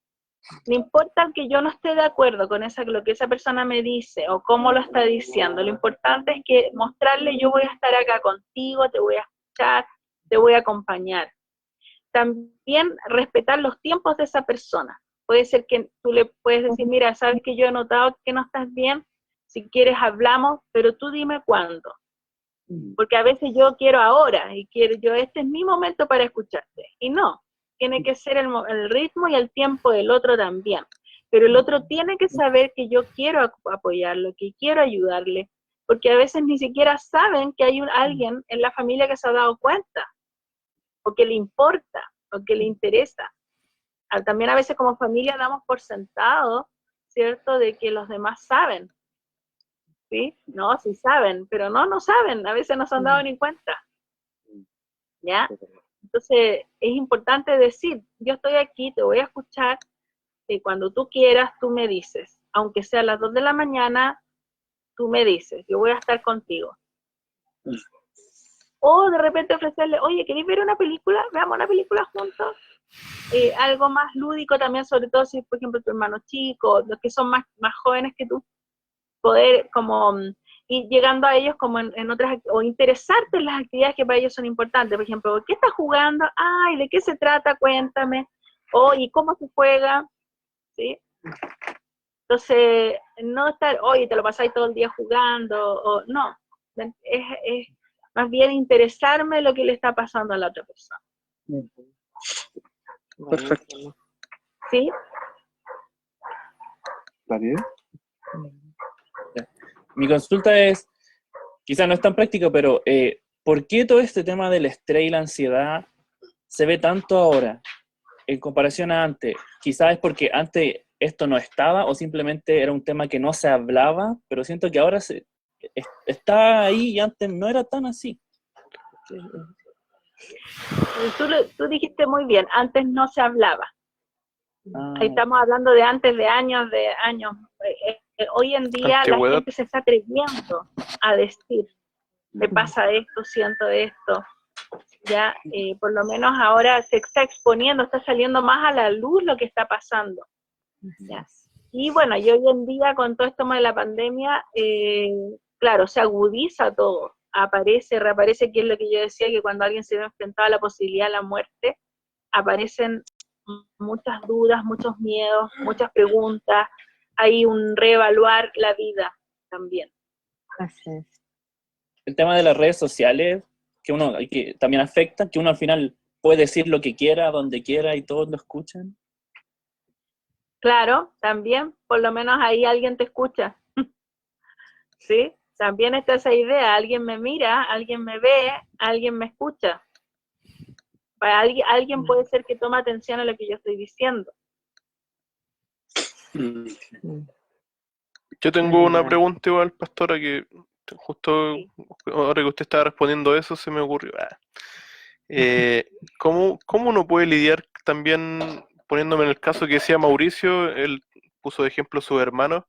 No importa que yo no esté de acuerdo con lo que esa persona me dice o cómo lo está diciendo, lo importante es que mostrarle: yo voy a estar acá contigo, te voy a escuchar, te voy a acompañar. También respetar los tiempos de esa persona. Puede ser que tú le puedes decir: mira, sabes que yo he notado que no estás bien, si quieres hablamos, pero tú dime cuándo. Porque a veces yo quiero ahora, este es mi momento para escucharte. Y no, tiene que ser el ritmo y el tiempo del otro también. Pero el otro tiene que saber que yo quiero apoyarlo, que quiero ayudarle, porque a veces ni siquiera saben que hay alguien en la familia que se ha dado cuenta, o que le importa, o que le interesa. También a veces como familia damos por sentado, ¿cierto?, de que los demás saben. ¿Sí? No, sí saben, pero no saben, a veces no se han dado ni cuenta. ¿Ya? Entonces, es importante decir: yo estoy aquí, te voy a escuchar, y cuando tú quieras, tú me dices. Aunque sea a las 2 de la mañana, tú me dices, yo voy a estar contigo. O de repente ofrecerle: oye, ¿queréis ver una película? Veamos una película juntos. Algo más lúdico también, sobre todo si, por ejemplo, tu hermano chico, los que son más jóvenes que tú, poder como ir llegando a ellos como en otras, o interesarte en las actividades que para ellos son importantes. Por ejemplo, ¿qué estás jugando? Ay, ¿de qué se trata? Cuéntame. ¿Y cómo se juega? ¿Sí? Entonces, no estar: oye, te lo pasáis todo el día jugando, o no. Es más bien interesarme en lo que le está pasando a la otra persona. Perfecto. ¿Sí? ¿Está bien? Mi consulta es, quizás no es tan práctica, pero ¿por qué todo este tema del estrés y la ansiedad se ve tanto ahora en comparación a antes? Quizás es porque antes esto no estaba o simplemente era un tema que no se hablaba, pero siento que ahora está ahí y antes no era tan así. Tú dijiste muy bien, antes no se hablaba. Ahí estamos hablando de antes, de años. Hoy en día Antigüedad. la gente se está atreviendo a decir: me pasa esto, siento esto. Ya, por lo menos ahora se está exponiendo, está saliendo más a la luz lo que está pasando. ¿Ya? Y bueno, y hoy en día con todo esto de la pandemia, claro, se agudiza todo. Reaparece, que es lo que yo decía, que cuando alguien se ve enfrentado a la posibilidad de la muerte, aparecen muchas dudas, muchos miedos, muchas preguntas, hay un reevaluar la vida también. Así es. El tema de las redes sociales, que también afecta, que uno al final puede decir lo que quiera, donde quiera y todos lo escuchan. Claro, también, por lo menos ahí alguien te escucha. ¿Sí? También está esa idea, alguien me mira, alguien me ve, alguien me escucha. Para alguien puede ser que tome atención a lo que yo estoy diciendo. Yo tengo una pregunta igual, pastora, que justo ahora que usted estaba respondiendo eso se me ocurrió. ¿Cómo uno puede lidiar también, poniéndome en el caso que decía Mauricio, él puso de ejemplo a sus hermanos,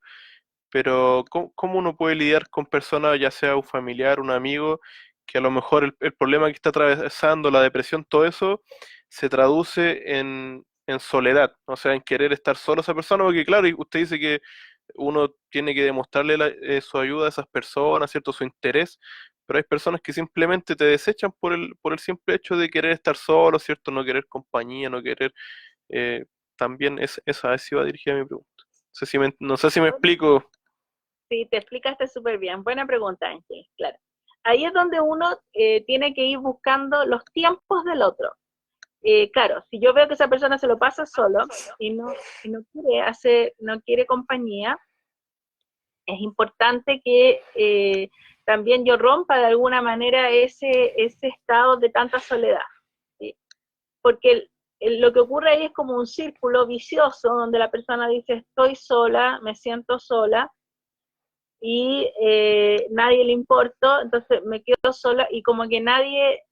pero ¿cómo uno puede lidiar con personas, ya sea un familiar, un amigo, que a lo mejor el problema que está atravesando, la depresión, todo eso, se traduce en soledad, o sea, en querer estar solo a esa persona? Porque claro, y usted dice que uno tiene que demostrarle su ayuda a esas personas, ¿cierto? Su interés, pero hay personas que simplemente te desechan por el simple hecho de querer estar solo, ¿cierto? No querer compañía, no querer... también esa iba dirigida mi pregunta. No sé si me explico. Sí, te explicaste súper bien. Buena pregunta, Ángel, claro. Ahí es donde uno tiene que ir buscando los tiempos del otro. Claro, si yo veo que esa persona se lo pasa solo y no quiere compañía, es importante que también yo rompa de alguna manera ese estado de tanta soledad, ¿sí? Porque lo que ocurre ahí es como un círculo vicioso donde la persona dice estoy sola, me siento sola, y nadie le importo, entonces me quedo sola y como que nadie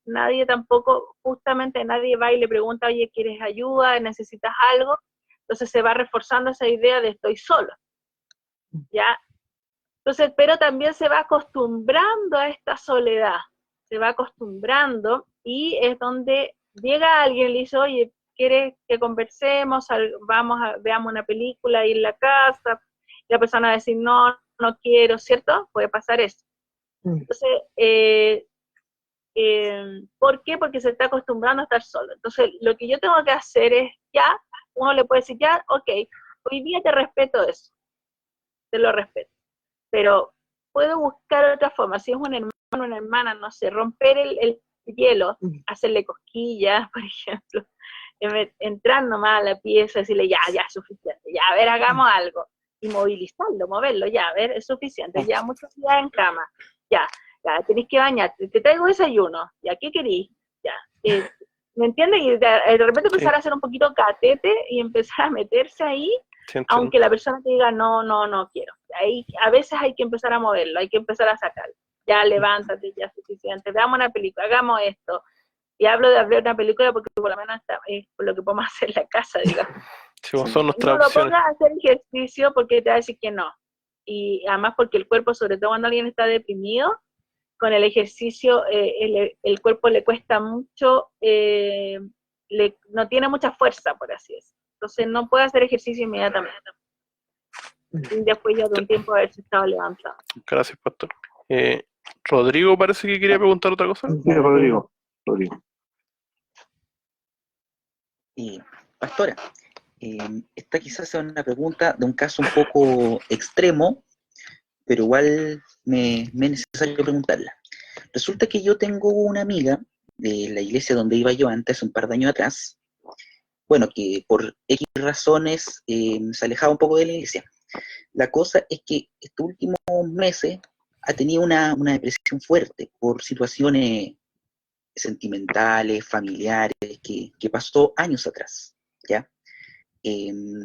tampoco, justamente nadie va y le pregunta, oye, ¿quieres ayuda? ¿Necesitas algo? Entonces se va reforzando esa idea de estoy solo, ¿ya? Entonces, pero también se va acostumbrando a esta soledad, se va acostumbrando y es donde llega alguien y le dice, oye, ¿quieres que conversemos? Veamos una película ahí en la casa, y la persona va a decir, no quiero, ¿cierto? Puede pasar eso. Entonces, ¿por qué? Porque se está acostumbrando a estar solo. Entonces, lo que yo tengo que hacer es, ya, uno le puede decir, ya, ok, hoy día te respeto eso, te lo respeto, pero puedo buscar otra forma, si es un hermano, una hermana, no sé, romper el hielo, hacerle cosquillas, por ejemplo, entrar nomás a la pieza, decirle, ya, es suficiente, ya, a ver, hagamos algo, y movilizarlo, moverlo, ya, a ver, es suficiente, ya muchos días en cama, ya, tenés que bañarte, te traigo desayuno, ya, ¿qué querís? Ya, ¿me entiendes? Y de repente empezar a hacer un poquito catete y empezar a meterse ahí, aunque la persona te diga, no quiero. Ahí, a veces hay que empezar a moverlo, hay que empezar a sacarlo. Ya, levántate, ya es suficiente, veamos una película, hagamos esto. Y hablo de ver una película porque por lo menos es lo que podemos hacer en la casa, digamos. Sí, son nuestras no lo opciones. pongas a hacer ejercicio porque te va a decir que no. Y además porque el cuerpo, sobre todo cuando alguien está deprimido, con el ejercicio el cuerpo le cuesta mucho, no tiene mucha fuerza, por así decirlo. Entonces no puede hacer ejercicio inmediatamente. Y después ya de un tiempo haberse estado levantado. Gracias, pastor. Rodrigo parece que quería preguntar otra cosa. Sí, Rodrigo. Pastora, esta quizás sea una pregunta de un caso un poco extremo, pero igual me es necesario preguntarla. Resulta que yo tengo una amiga de la iglesia donde iba yo antes, un par de años atrás, bueno, que por X razones se alejaba un poco de la iglesia. La cosa es que estos últimos meses ha tenido una depresión fuerte por situaciones sentimentales, familiares, que pasó años atrás, ¿ya?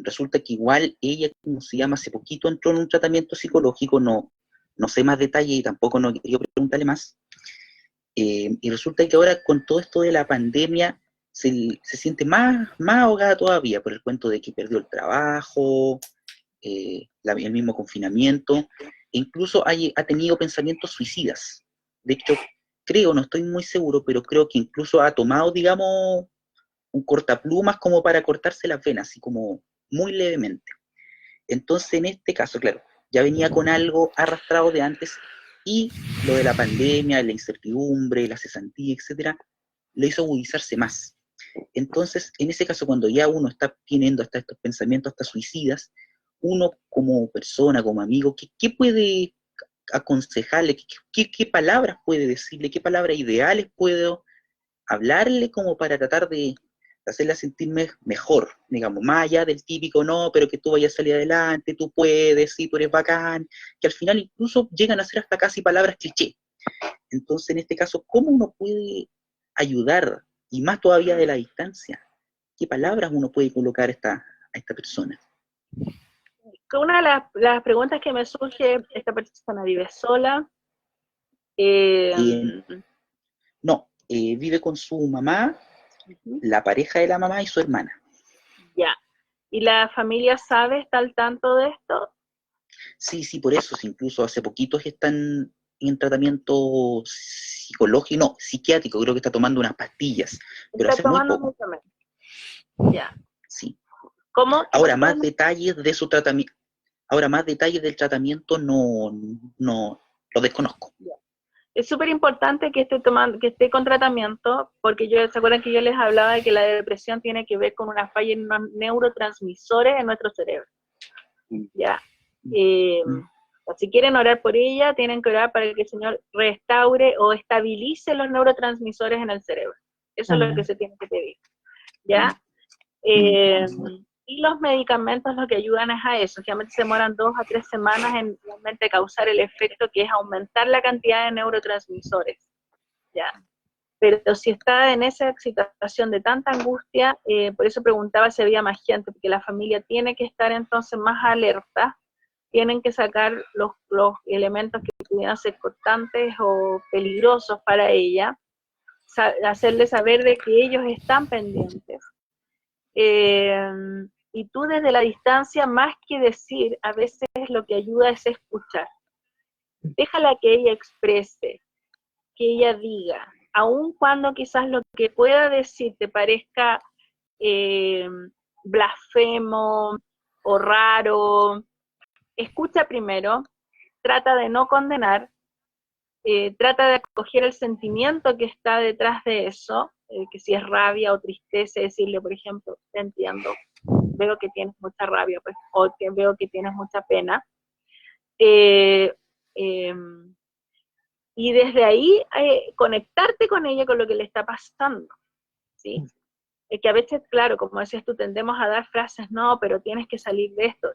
Resulta que igual ella, como se llama, hace poquito entró en un tratamiento psicológico, no sé más detalle y tampoco no quería preguntarle más, y resulta que ahora con todo esto de la pandemia se siente más ahogada todavía por el cuento de que perdió el trabajo, el mismo confinamiento, e incluso ha tenido pensamientos suicidas. De hecho, no estoy muy seguro, pero creo que incluso ha tomado, digamos, un cortaplumas como para cortarse las venas, así como muy levemente. Entonces, en este caso, claro, ya venía con algo arrastrado de antes, y lo de la pandemia, la incertidumbre, la cesantía, etcétera, lo hizo agudizarse más. Entonces, en ese caso, cuando ya uno está teniendo hasta estos pensamientos, hasta suicidas, uno como persona, como amigo, ¿qué puede aconsejarle? ¿Qué palabras puede decirle? ¿Qué palabras ideales puedo hablarle como para tratar de hacerla sentirme mejor, digamos, más allá del típico no, pero que tú vayas a salir adelante, tú puedes, sí, tú eres bacán, que al final incluso llegan a ser hasta casi palabras cliché. Entonces, en este caso, ¿cómo uno puede ayudar, y más todavía de la distancia? ¿Qué palabras uno puede colocar a esta persona? Una de las preguntas que me surge, ¿esta persona vive sola? No, vive con su mamá, la pareja de la mamá y su hermana. Ya. ¿Y la familia sabe, está al tanto de esto? Sí, por eso, incluso hace poquitos están en tratamiento psicológico, no, psiquiátrico, creo que está tomando unas pastillas, pero Está hace muy tomando poco. medicamento. Ya. Sí. ¿Cómo? Ahora, más detalles de su tratamiento, más detalles del tratamiento no lo desconozco. Ya. Es súper importante que esté con tratamiento, porque ¿se acuerdan que yo les hablaba de que la depresión tiene que ver con una falla en unos neurotransmisores en nuestro cerebro? Ya. Si quieren orar por ella, tienen que orar para que el Señor restaure o estabilice los neurotransmisores en el cerebro. Eso es lo que se tiene que pedir. ¿Ya? Y los medicamentos lo que ayudan es a eso. Generalmente se demoran 2 a 3 semanas en realmente causar el efecto que es aumentar la cantidad de neurotransmisores. ¿Ya? Pero si está en esa situación de tanta angustia, por eso preguntaba si había más gente, porque la familia tiene que estar entonces más alerta, tienen que sacar los elementos que pudieran ser cortantes o peligrosos para ella, hacerle saber de que ellos están pendientes. Y tú desde la distancia, más que decir, a veces lo que ayuda es escuchar. Déjala que ella exprese, que ella diga, aun cuando quizás lo que pueda decir te parezca blasfemo o raro. Escucha primero, trata de no condenar, trata de acoger el sentimiento que está detrás de eso, que si es rabia o tristeza, decirle, por ejemplo, te entiendo, veo que tienes mucha rabia, pues, o que veo que tienes mucha pena. Y desde ahí conectarte con ella, con lo que le está pasando, ¿sí? Es que a veces, claro, como decías tú, tendemos a dar frases, no, pero tienes que salir de esto.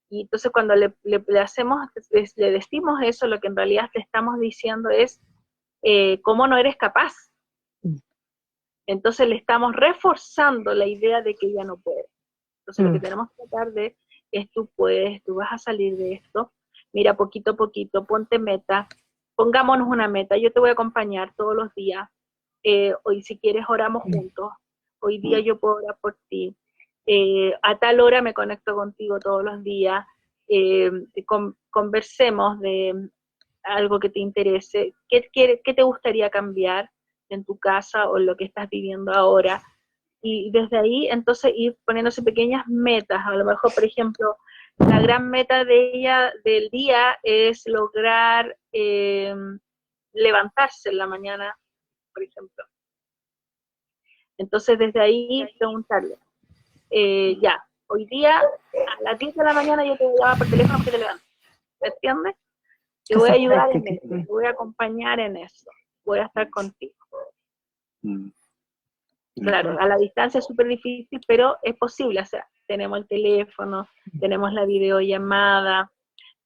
Y entonces cuando le decimos eso, lo que en realidad le estamos diciendo es, ¿cómo no eres capaz? Entonces le estamos reforzando la idea de que ella no puede. Entonces lo que tenemos que tratar de es, tú puedes, tú vas a salir de esto, mira, poquito a poquito, ponte meta, pongámonos una meta, yo te voy a acompañar todos los días, hoy si quieres oramos juntos, hoy día yo puedo orar por ti, a tal hora me conecto contigo todos los días, conversemos de algo que te interese, qué te gustaría cambiar en tu casa o en lo que estás viviendo ahora, y desde ahí entonces ir poniéndose pequeñas metas. A lo mejor, por ejemplo, la gran meta de ella del día es lograr levantarse en la mañana, por ejemplo. Entonces desde ahí preguntarle, ya, hoy día a las 10 de la mañana yo te voy a llamar por teléfono porque te levantes, ¿me entiendes? Te voy a ayudar en eso, te voy a acompañar en eso, voy a estar contigo. Claro, a la distancia es súper difícil, pero es posible, o sea, tenemos el teléfono, tenemos la videollamada,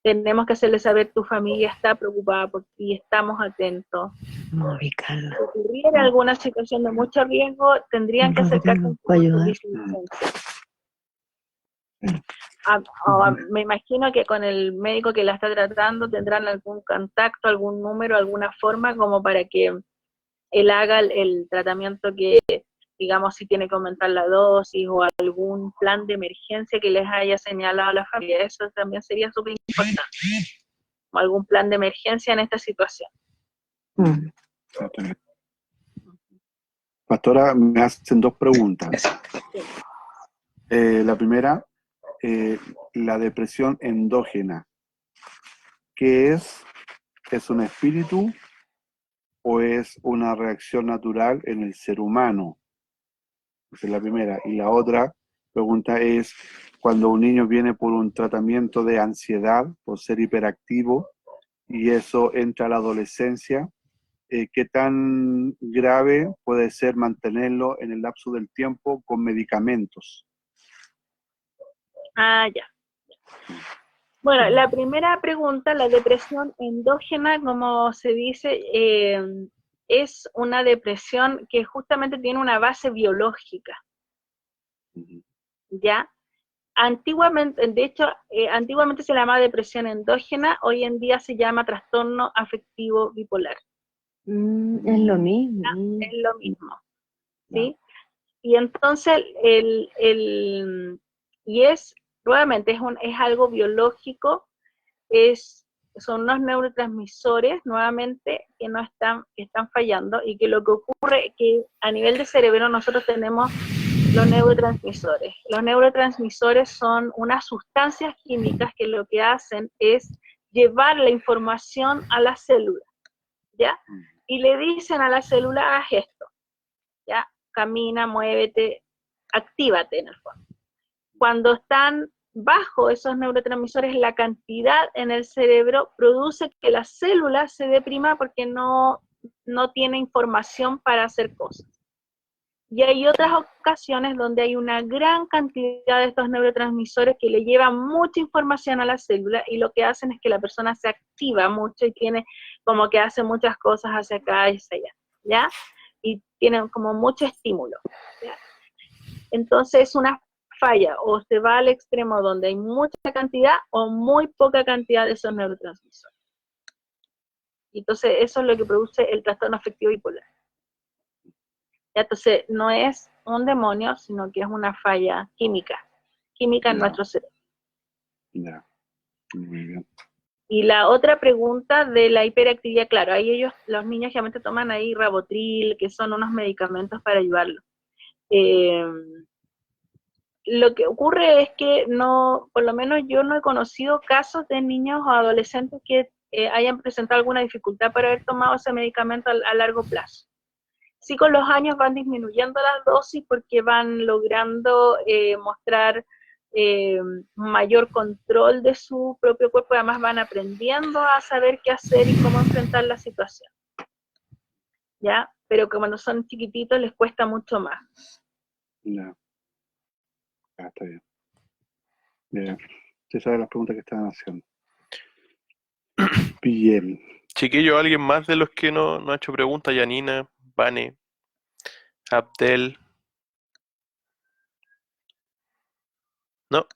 tenemos que hacerle saber tu familia está preocupada por ti, estamos atentos. Si ocurriera alguna situación de mucho riesgo, tendrían que acercarse a un servicio de urgencia. Me imagino que con el médico que la está tratando tendrán algún contacto, algún número, alguna forma como para que él haga el tratamiento que, digamos, si tiene que aumentar la dosis o algún plan de emergencia que les haya señalado a la familia. Eso también sería súper importante. O algún plan de emergencia en esta situación. Pastora, me hacen 2 preguntas. La primera, la depresión endógena. ¿Qué es? ¿Es un espíritu o es una reacción natural en el ser humano? Esa es la primera. Y la otra, Pregunta es, cuando un niño viene por un tratamiento de ansiedad, por ser hiperactivo, y eso entra a la adolescencia, ¿qué tan grave puede ser mantenerlo en el lapso del tiempo con medicamentos? Ah, ya. Bueno, la primera pregunta, la depresión endógena, como se dice, es una depresión que justamente tiene una base biológica, ¿ya? Antiguamente, de hecho, antiguamente se llamaba depresión endógena, hoy en día se llama trastorno afectivo bipolar. Es lo mismo. Es lo mismo, ¿sí? Y entonces, y es, nuevamente, es algo biológico, son unos neurotransmisores, nuevamente, que están fallando, y que lo que ocurre es que a nivel de cerebro nosotros tenemos los neurotransmisores. Los neurotransmisores son unas sustancias químicas que lo que hacen es llevar la información a la célula, ¿ya? Y le dicen a la célula, haz esto, ¿ya? Camina, muévete, actívate en el fondo. Cuando están bajo esos neurotransmisores, la cantidad en el cerebro produce que la célula se deprima porque no tiene información para hacer cosas. Y hay otras ocasiones donde hay una gran cantidad de estos neurotransmisores que le llevan mucha información a la célula y lo que hacen es que la persona se activa mucho y tiene como que hace muchas cosas hacia acá y hacia allá, ¿ya? Y tienen como mucho estímulo, ¿ya? Entonces es una falla, o se va al extremo donde hay mucha cantidad o muy poca cantidad de esos neurotransmisores. Entonces eso es lo que produce el trastorno afectivo bipolar. Entonces, no es un demonio, sino que es una falla química en nuestro cerebro. Ya, muy bien. Y la otra pregunta de la hiperactividad, claro, ahí los niños generalmente toman ahí Rabotril, que son unos medicamentos para ayudarlo. Lo que ocurre es que por lo menos yo no he conocido casos de niños o adolescentes que hayan presentado alguna dificultad para haber tomado ese medicamento a largo plazo. Sí, con los años van disminuyendo las dosis porque van logrando mostrar mayor control de su propio cuerpo, además van aprendiendo a saber qué hacer y cómo enfrentar la situación, ¿ya? Pero que cuando son chiquititos les cuesta mucho más. Ya. Está bien. Bien. Esas son las preguntas que estaban haciendo. Bien. Chiquillo, ¿alguien más de los que no ha hecho preguntas? Yanina, Vane, Abdel. No.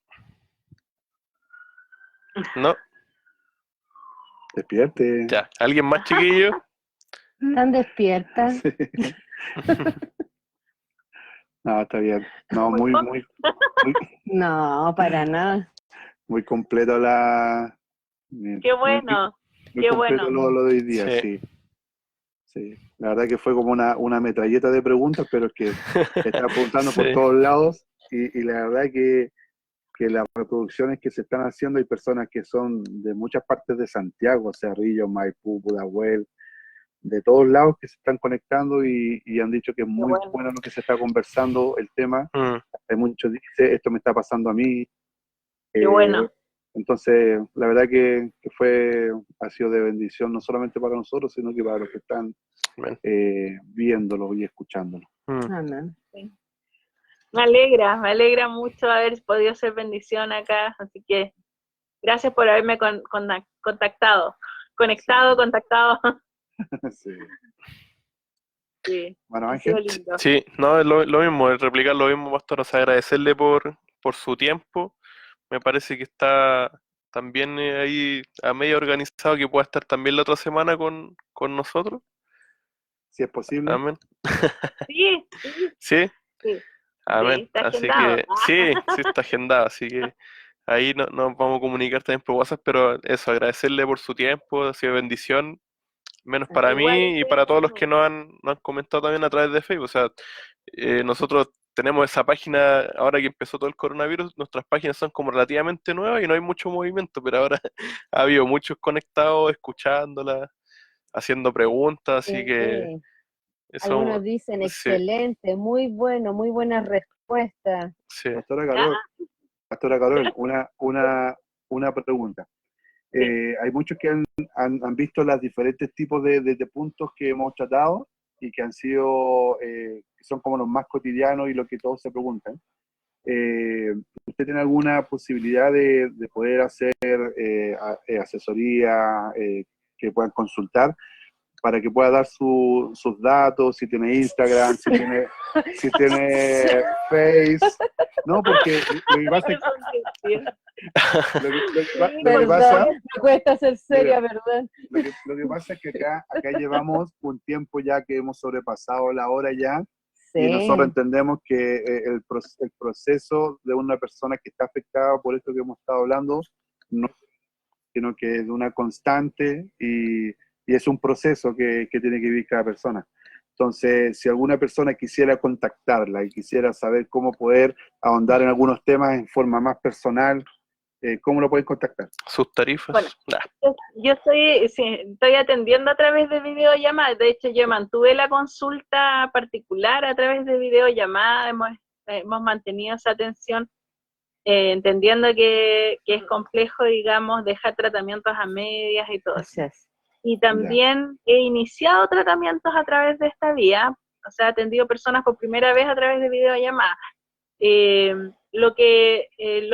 No. Despierte. Ya. ¿Alguien más, chiquillo? ¿Están despiertas? Sí. No, está bien. No, muy No, para nada. muy completo Qué bueno, muy qué completo bueno. lo de hoy día, sí. Sí. La verdad que fue como una metralleta de preguntas, pero es que estaba preguntando por todos lados y la verdad que las reproducciones que se están haciendo hay personas que son de muchas partes de Santiago, Cerrillo, Maipú, Pudahuel, de todos lados que se están conectando y han dicho que es muy bueno lo que se está conversando, el tema. Hay muchos dice, esto me está pasando a mí. Qué bueno. Entonces, la verdad que ha sido de bendición, no solamente para nosotros, sino que para los que están viéndolo y escuchándolo. Amén. Sí. Me alegra mucho haber podido ser bendición acá, así que gracias por haberme contactado. Contactado. Sí. Sí. Bueno, Ángel. Sí, no, es lo mismo, es replicar lo mismo, Pastor, o sea, agradecerle por su tiempo. Me parece que está también ahí a medio organizado, que pueda estar también la otra semana con nosotros. Si es posible. Amén. Sí. ¿Sí? Sí. Amén. Sí, está así agendado. que sí está agendado, así que ahí nos vamos a comunicar también por WhatsApp, pero eso, agradecerle por su tiempo, ha sido bendición, menos para mí y para todos los que nos han comentado también a través de Facebook. O sea, nosotros tenemos esa página, ahora que empezó todo el coronavirus, nuestras páginas son como relativamente nuevas y no hay mucho movimiento, pero ahora ha habido muchos conectados, escuchándola, haciendo preguntas, así que eso, Algunos dicen excelente, muy bueno, muy buenas respuestas. respuesta. Sí. Pastora Carol, una pregunta. Hay muchos que han visto los diferentes tipos de puntos que hemos tratado y que han sido, son como los más cotidianos y lo que todos se preguntan. ¿Usted tiene alguna posibilidad de poder hacer asesoría que puedan consultar para que pueda dar sus datos, si tiene Instagram, si tiene Face? No, porque lo que pasa es me cuesta ser seria, ¿verdad? Lo que pasa es que acá llevamos un tiempo ya que hemos sobrepasado la hora ya. Sí. Y nosotros entendemos que el proceso de una persona que está afectada por esto que hemos estado hablando, no, sino que es de una constante y es un proceso que tiene que vivir cada persona. Entonces, si alguna persona quisiera contactarla y quisiera saber cómo poder ahondar en algunos temas en forma más personal, ¿cómo lo pueden contactar? ¿Sus tarifas? Bueno, yo estoy atendiendo a través de videollamada. De hecho, yo mantuve la consulta particular a través de videollamada. Hemos mantenido esa atención, entendiendo que es complejo, digamos, dejar tratamientos a medias y todo eso. Y también he iniciado tratamientos a través de esta vía, o sea, he atendido personas por primera vez a través de videollamada. Lo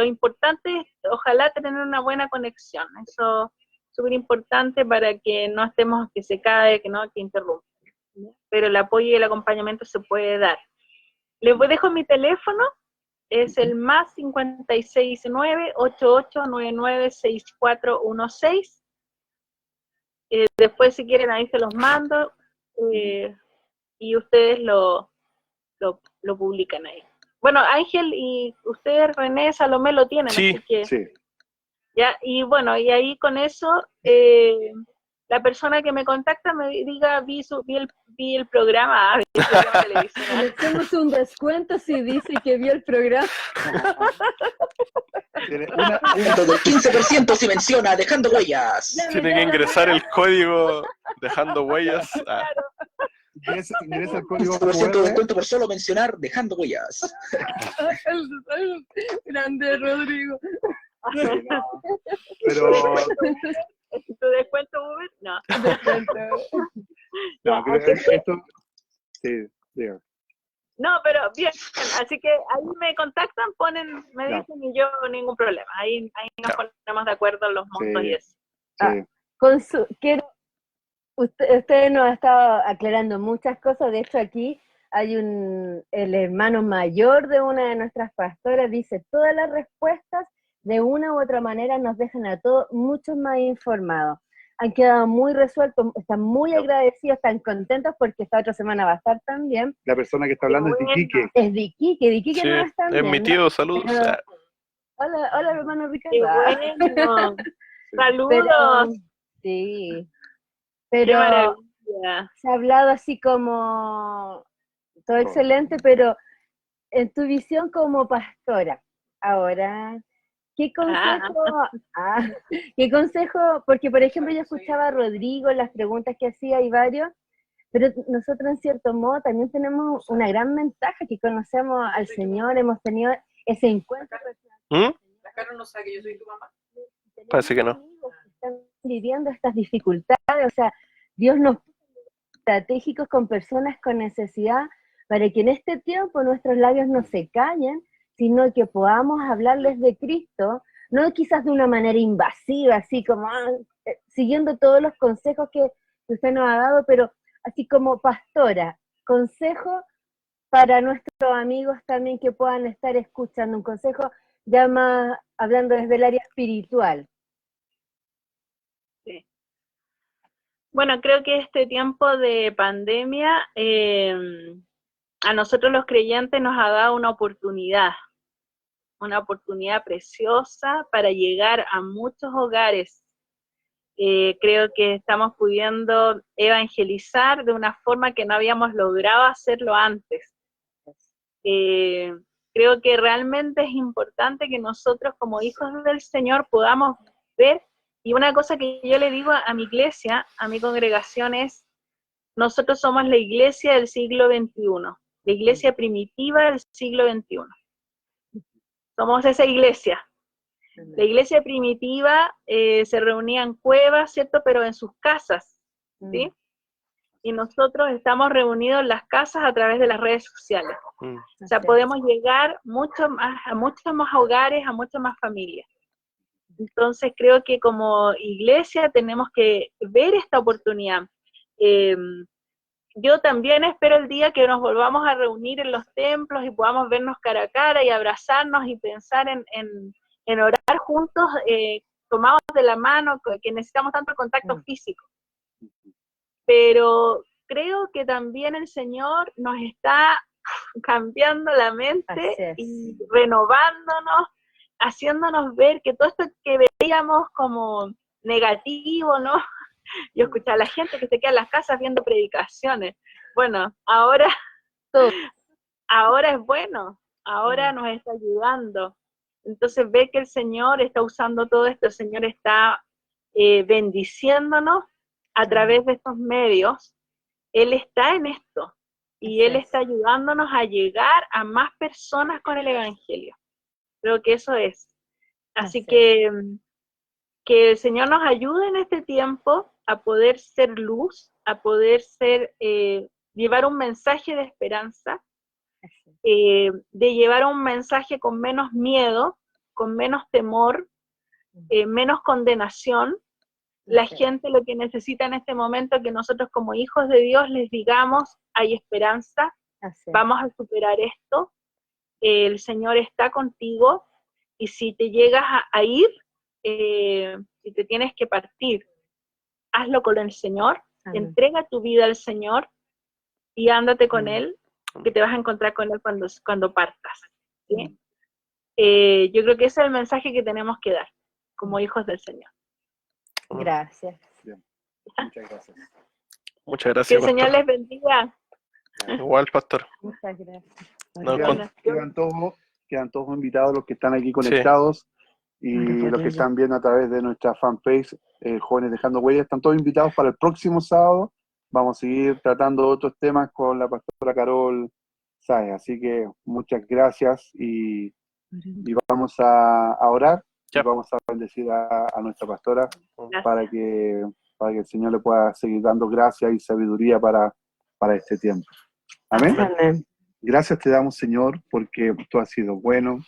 importante es, ojalá, tener una buena conexión. Eso es súper importante para que no estemos, que se cae, que interrumpa. Pero el apoyo y el acompañamiento se puede dar. Les dejo mi teléfono, es el más 569-8899-6416. Después, si quieren, ahí se los mando y ustedes lo publican ahí. Bueno, Ángel y ustedes, René, Salomé, lo tienen, sí, así que... Sí. Ya, y bueno, y ahí con eso, la persona que me contacta me diga, vi el programa, vi el programa televisivo. Le hacemos un descuento si dice que vio el programa. Todo el 15% si menciona Dejando Huellas. Tiene que ingresar el código Dejando Huellas. Ingresa el código 15% de descuento por solo mencionar Dejando Huellas. Grande, Rodrigo. Sí, no. Pero ¿Tu descuento, Uber? No. no, creo que esto sí, digo. No, pero bien, así que ahí me contactan, me dicen y yo ningún problema. Ahí nos ponemos de acuerdo en los montos y eso. Usted nos ha estado aclarando muchas cosas. De hecho, aquí hay el hermano mayor de una de nuestras pastoras, dice, todas las respuestas de una u otra manera nos dejan a todos mucho más informados. Han quedado muy resueltos, están muy agradecidos, están contentos porque esta otra semana va a estar también. La persona que está hablando es de Iquique. Es de Iquique Sí, no está es mi tío, saludos. Hola, hermano Ricardo. Qué bueno. Saludos. Sí. Qué Pero maravilla. se ha hablado así como todo excelente, pero en tu visión como pastora, ahora, ¿qué consejo? Porque por ejemplo yo escuchaba a Rodrigo, las preguntas que hacía y varios, pero nosotros en cierto modo también tenemos una gran ventaja, que conocemos al Señor, hemos tenido ese encuentro. ¿La Caro no sabe que yo soy tu mamá? Parece que no. Están viviendo estas dificultades, o sea, Dios nos puso estratégicos con personas con necesidad para que en este tiempo nuestros labios no se callen, sino que podamos hablarles de Cristo, no quizás de una manera invasiva, así como siguiendo todos los consejos que usted nos ha dado, pero así como pastora, consejo para nuestros amigos también que puedan estar escuchando, un consejo ya más hablando desde el área espiritual. Sí. Bueno, creo que este tiempo de pandemia a nosotros los creyentes nos ha dado una oportunidad preciosa para llegar a muchos hogares. Creo que estamos pudiendo evangelizar de una forma que no habíamos logrado hacerlo antes. Creo que realmente es importante que nosotros como hijos del Señor podamos ver, y una cosa que yo le digo a mi iglesia, a mi congregación es, nosotros somos la iglesia del siglo XXI. la iglesia primitiva del siglo XXI. Somos esa iglesia. La iglesia primitiva se reunía en cuevas, ¿cierto? Pero en sus casas, ¿sí? Y nosotros estamos reunidos en las casas a través de las redes sociales. O sea, podemos llegar a muchos más hogares, a muchas más familias. Entonces creo que como iglesia tenemos que ver esta oportunidad. Yo también espero el día que nos volvamos a reunir en los templos y podamos vernos cara a cara y abrazarnos y pensar en orar juntos, tomados de la mano, que necesitamos tanto el contacto físico. Pero creo que también el Señor nos está cambiando la mente y renovándonos, haciéndonos ver que todo esto que veíamos como negativo, ¿no? Yo escuchaba a la gente que se queda en las casas viendo predicaciones. Bueno, ahora es bueno, ahora nos está ayudando. Entonces ve que el Señor está usando todo esto, el Señor está bendiciéndonos a través de estos medios. Él está en esto y Él está ayudándonos a llegar a más personas con el Evangelio. Creo que eso es. Así que el Señor nos ayude en este tiempo a poder ser luz, a poder llevar un mensaje de esperanza, de llevar un mensaje con menos miedo, con menos temor, menos condenación. La gente lo que necesita en este momento es que nosotros como hijos de Dios les digamos, hay esperanza, vamos a superar esto, el Señor está contigo, y si te llegas a ir, si te tienes que partir, hazlo con el Señor, entrega tu vida al Señor y ándate con Él, que te vas a encontrar con Él cuando partas, ¿sí? Yo creo que ese es el mensaje que tenemos que dar como hijos del Señor. Gracias. Bien. Muchas gracias. Muchas gracias, Que el Señor pastor. les bendiga. Igual, pastor. Muchas gracias. No, Quedan todos invitados los que están aquí conectados y los que están viendo a través de nuestra fanpage, Jóvenes Dejando Huellas, están todos invitados para el próximo sábado. Vamos a seguir tratando otros temas con la pastora Carol Sáez. Así que muchas gracias y vamos a orar. Y vamos a bendecir a nuestra pastora para que el Señor le pueda seguir dando gracia y sabiduría para este tiempo. Amén. Amén. Gracias te damos, Señor, porque tú has sido bueno,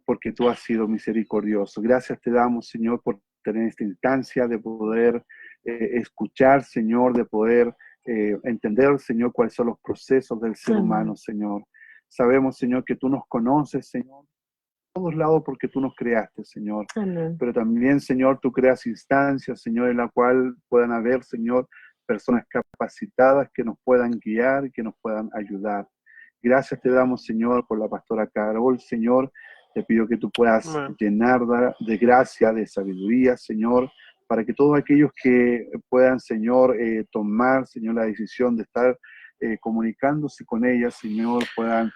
porque tú has sido misericordioso. Gracias te damos, Señor, por tener esta instancia de poder escuchar, Señor, de poder entender, Señor, cuáles son los procesos del ser humano, Señor. Sabemos, Señor, que tú nos conoces, Señor, todos lados porque tú nos creaste, Señor. Amén. Pero también, Señor, tú creas instancias, Señor, en la cual puedan haber, Señor, personas capacitadas que nos puedan guiar, que nos puedan ayudar. Gracias te damos, Señor, por la pastora Carol, Señor. Te pido que tú puedas llenarla de gracia, de sabiduría, Señor, para que todos aquellos que puedan, Señor, tomar, Señor, la decisión de estar comunicándose con ella, Señor, puedan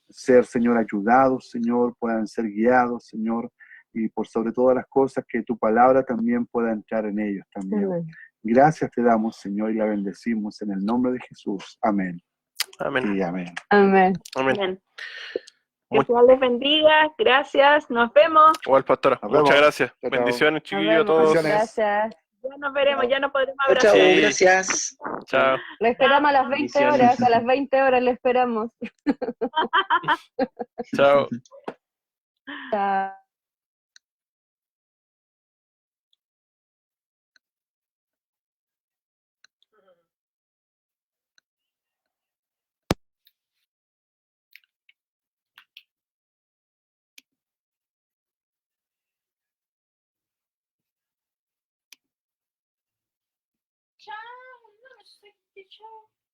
ser, Señor, ayudados, Señor, puedan ser guiados, Señor, y por sobre todas las cosas que tu palabra también pueda entrar en ellos también. Amén. Gracias te damos, Señor, y la bendecimos en el nombre de Jesús. Amén. Amén. Y amén. Amén. Amén. Que Dios les bendiga. Gracias. Nos vemos. Igual, pastora. Nos Muchas vemos. gracias. Chao, chao. Bendiciones, Nos chiquillos, a vemos. todos. Gracias. Ya nos veremos. Ya nos podremos Chao, abrazar. chao, Sí. gracias. Chao. Lo esperamos a las 20 horas. A las 20 horas lo esperamos. Chao. Chao. Chao, no sé qué chao.